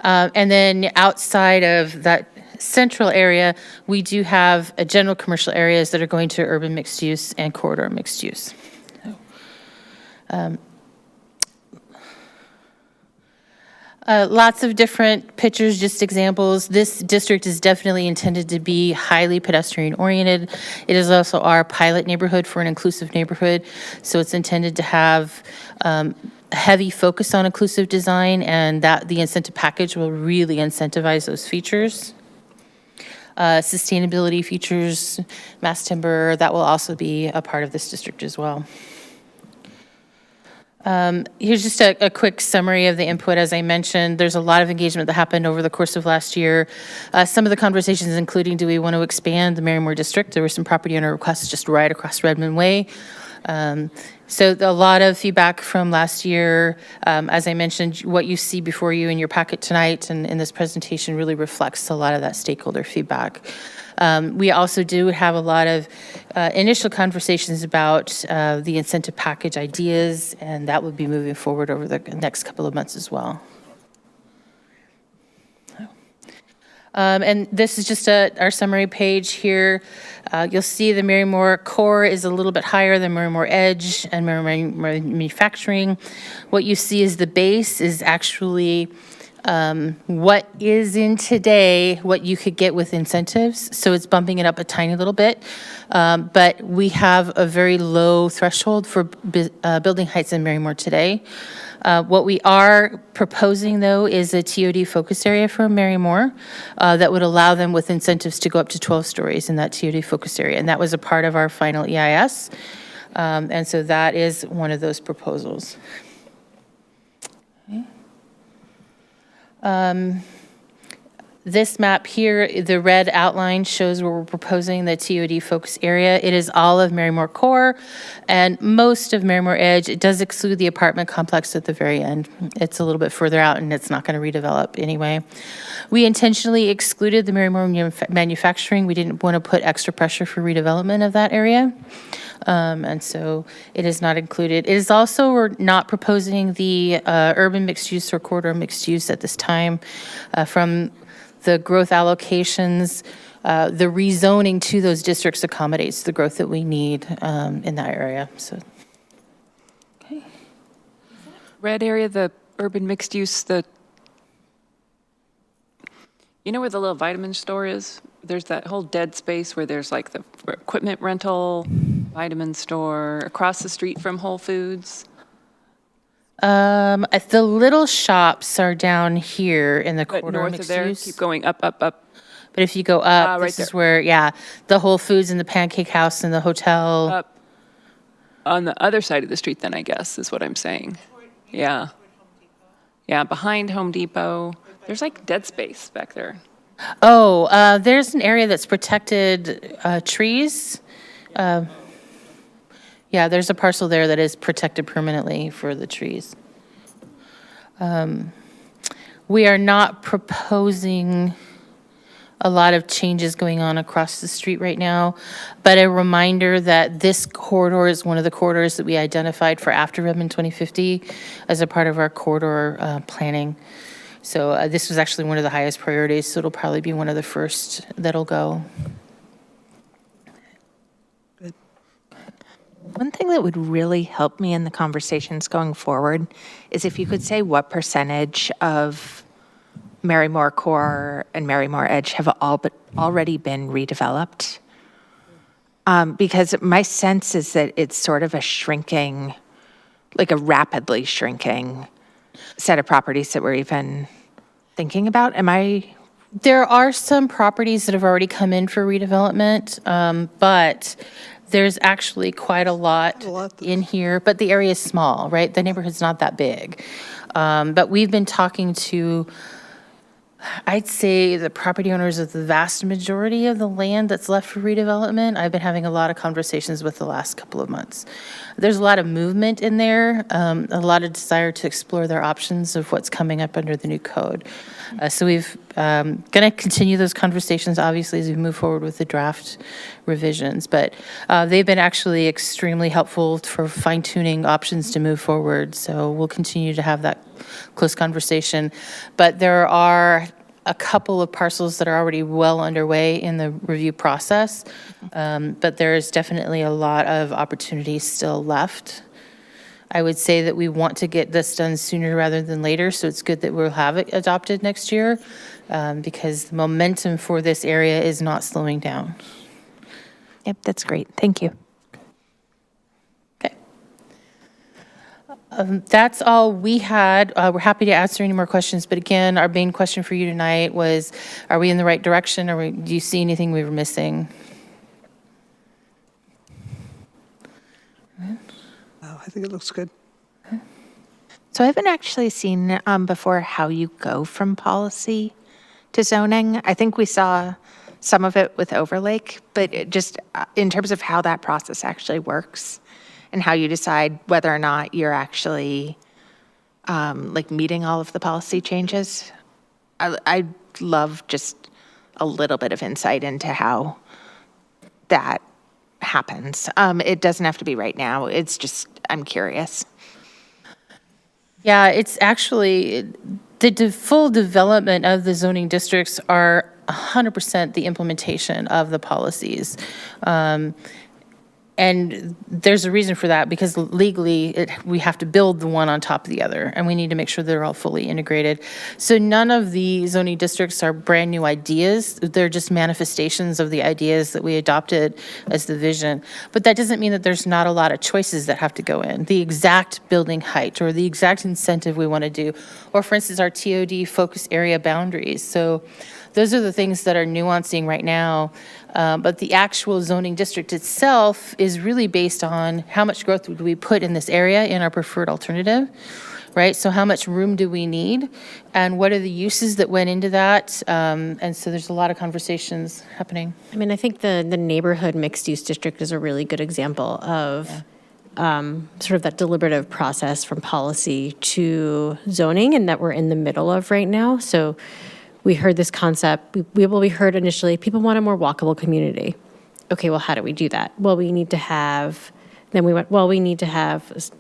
And then outside of that central area, we do have general commercial areas that are going to urban mixed use and corridor mixed use. Lots of different pictures, just examples. This district is definitely intended to be highly pedestrian oriented. It is also our pilot neighborhood for an inclusive neighborhood. So it's intended to have a heavy focus on inclusive design, and that the incentive package will really incentivize those features. Sustainability features, mass timber, that will also be a part of this district as well. Here's just a quick summary of the input. As I mentioned, there's a lot of engagement that happened over the course of last year. Some of the conversations including, do we want to expand the Marymore district? There were some property owner requests just right across Redmond Way. So a lot of feedback from last year. As I mentioned, what you see before you in your packet tonight and in this presentation really reflects a lot of that stakeholder feedback. We also do have a lot of initial conversations about the incentive package ideas, and that would be moving forward over the next couple of months as well. And this is just our summary page here. You'll see the Marymore core is a little bit higher than Marymore Edge and Marymore Manufacturing. What you see is the base is actually what is in today, what you could get with incentives. So it's bumping it up a tiny little bit. But we have a very low threshold for building heights in Marymore today. What we are proposing, though, is a TOD focus area for Marymore that would allow them with incentives to go up to 12 stories in that TOD focus area. And that was a part of our final EIS. And so that is one of those proposals. Okay. This map here, the red outline shows where we're proposing the TOD focus area. It is all of Marymore core and most of Marymore Edge. It does exclude the apartment complex at the very end. It's a little bit further out and it's not going to redevelop anyway. We intentionally excluded the Marymore Manufacturing. We didn't want to put extra pressure for redevelopment of that area. And so it is not included. It is also, we're not proposing the urban mixed use or corridor mixed use at this time from the growth allocations. The rezoning to those districts accommodates the growth that we need in that area. So, okay. Red area, the urban mixed use, you know where the little vitamin store is? There's that whole dead space where there's like the equipment rental, vitamin store, across the street from Whole Foods. The little shops are down here in the corridor North mixed of there, use. keep going up, up, up. But if you go up, Right this is there. where, yeah, the Whole Foods and the Pancake House and the hotel. Up on the other side of the street then, I guess, is what I'm saying. Yeah. Yeah, behind Home Depot. There's like dead space back there. Oh, there's an area that's protected trees. Yeah, there's a parcel there that is protected permanently for the trees. We are not proposing a lot of changes going on across the street right now. But a reminder that this corridor is one of the corridors that we identified for after Redmond 2050 as a part of our corridor planning. So this was actually one of the highest priorities, so it'll probably be one of the first that'll go. One thing that would really help me in the conversations going forward is if you could say what percentage of Marymore Core and Marymore Edge have already been redeveloped. Because my sense is that it's sort of a shrinking, like a rapidly shrinking set of properties that we're even thinking about. Am I? There are some properties that have already come in for redevelopment, but there's actually quite a lot in here, but the area is small, right? The neighborhood's not that big. But we've been talking to, I'd say, the property owners of the vast majority of the land that's left for redevelopment. I've been having a lot of conversations with the last couple of months. There's a lot of movement in there, a lot of desire to explore their options of what's coming up under the new code. So we've going to continue those conversations, obviously, as we move forward with the draft revisions. But they've been actually extremely helpful for fine-tuning options to move forward. So we'll continue to have that close conversation. But there are a couple of parcels that are already well underway in the review process. But there is definitely a lot of opportunities still left. I would say that we want to get this done sooner rather than later, so it's good that we'll have it adopted next year because the momentum for this area is not slowing down. Yep, that's great. Thank you. Okay. That's all we had. We're happy to answer any more questions, but again, our main question for you tonight was, are we in the right direction, or do you see anything we were missing? I think it looks good. So I haven't actually seen before how you go from policy to zoning. I think we saw some of it with Overlake, but it just in terms of how that process actually works and how you decide whether or not you're actually like meeting all of the policy changes. I'd love just a little bit of insight into how that happens. It doesn't have to be right now. It's just, I'm curious. Yeah, it's actually, the full development of the zoning districts are 100% the implementation of the policies. And there's a reason for that, because legally, we have to build the one on top of the other, and we need to make sure they're all fully integrated. So none of the zoning districts are brand new ideas. They're just manifestations of the ideas that we adopted as the vision. But that doesn't mean that there's not a lot of choices that have to go in. The exact building height, or the exact incentive we want to do, or for instance, our TOD focus area boundaries. So those are the things that are nuancing right now. But the actual zoning district itself is really based on how much growth do we put in this area in our preferred alternative, right? So how much room do we need? And what are the uses that went into that? And so there's a lot of conversations happening. I mean, I think the neighborhood mixed-use district is a really good example of sort of that deliberative process from policy to zoning, and that we're in the middle of right now. So we heard this concept, we heard initially, people want a more walkable community. Okay, well, how do we do that? Well, we need to have, then we went, well, we need to have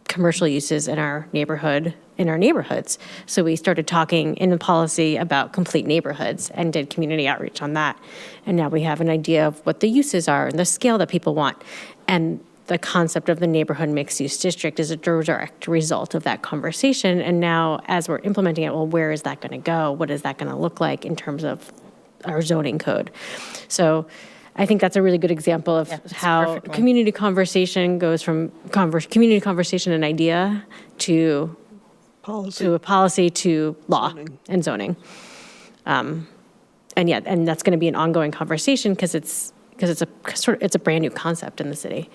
commercial uses in our neighborhoods. So we started talking in the policy about complete neighborhoods and did community outreach on that. And now we have an idea of what the uses are and the scale that people want. And the concept of the neighborhood mixed-use district is a direct result of that conversation. And now, as we're implementing it, well, where is that going to go? What is that going to look like in terms of our zoning code? So I think that's a really good example of how community conversation goes from community conversation and idea to a policy to law and zoning. And that's going to be an ongoing conversation because it's a brand new concept in the city.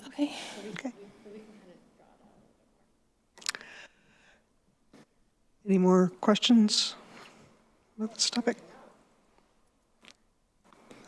Okay. Any more questions about this topic?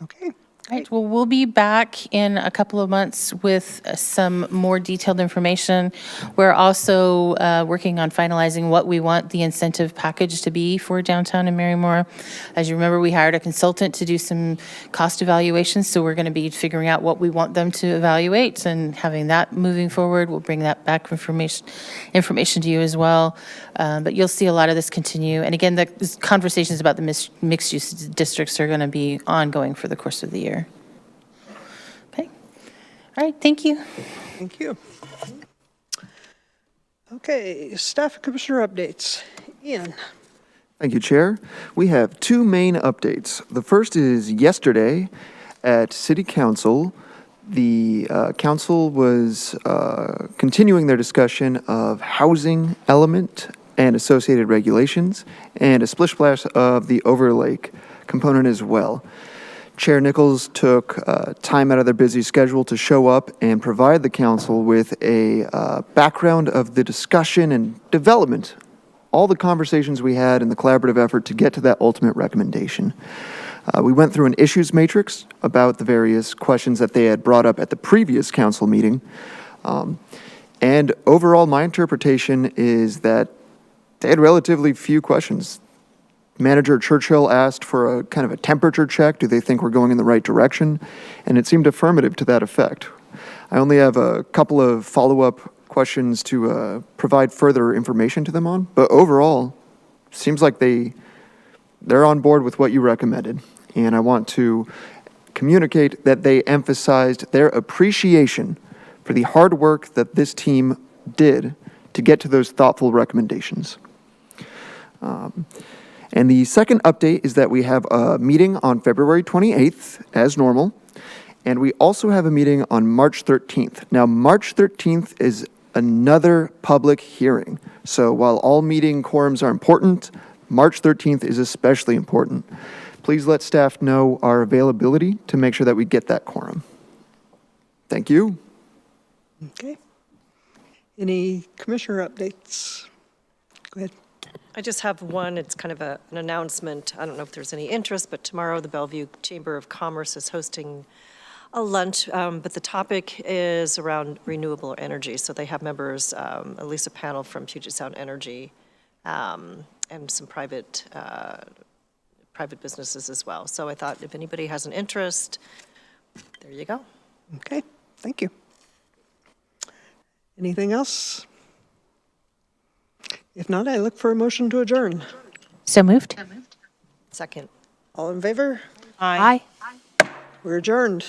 Okay. Right, well, we'll be back in a couple of months with some more detailed information. We're also working on finalizing what we want the incentive package to be for downtown and Marymore. As you remember, we hired a consultant to do some cost evaluations, so we're going to be figuring out what we want them to evaluate and having that moving forward. We'll bring that back information to you as well. But you'll see a lot of this continue. And again, the conversations about the mixed-use districts are going to be ongoing for the course of the year. Okay. All right, thank you. Thank you. Okay, staff and commissioner updates. Ian. Thank you, Chair. We have two main updates. The first is yesterday at City Council. The council was continuing their discussion of housing element and associated regulations, and a splish splash of the overlake component as well. Chair Nichols took time out of their busy schedule to show up and provide the council with a background of the discussion and development, all the conversations we had and the collaborative effort to get to that ultimate recommendation. We went through an issues matrix about the various questions that they had brought up at the previous council meeting. And overall, my interpretation is that they had relatively few questions. Manager Churchill asked for a kind of a temperature check. Do they think we're going in the right direction? And it seemed affirmative to that effect. I only have a couple of follow-up questions to provide further information to them on, but overall, seems like they're on board with what you recommended. And I want to communicate that they emphasized their appreciation for the hard work that this team did to get to those thoughtful recommendations. And the second update is that we have a meeting on February 28th, as normal, and we also have a meeting on March 13th. Now, March 13th is another public hearing. So while all meeting quorums are important, March 13th is especially important. Please let staff know our availability to make sure that we get that quorum. Thank you. Okay. Any commissioner updates? Go ahead. I just have one. It's kind of an announcement. I don't know if there's any interest, but tomorrow the Bellevue Chamber of Commerce is hosting a lunch, but the topic is around renewable energy. So they have members, at least a panel from Puget Sound Energy, and some private businesses as well. So I thought if anybody has an interest, there you go. Okay, thank you. Anything else? If not, I look for a motion to adjourn. So moved. Second. All in favor? Aye. We're adjourned.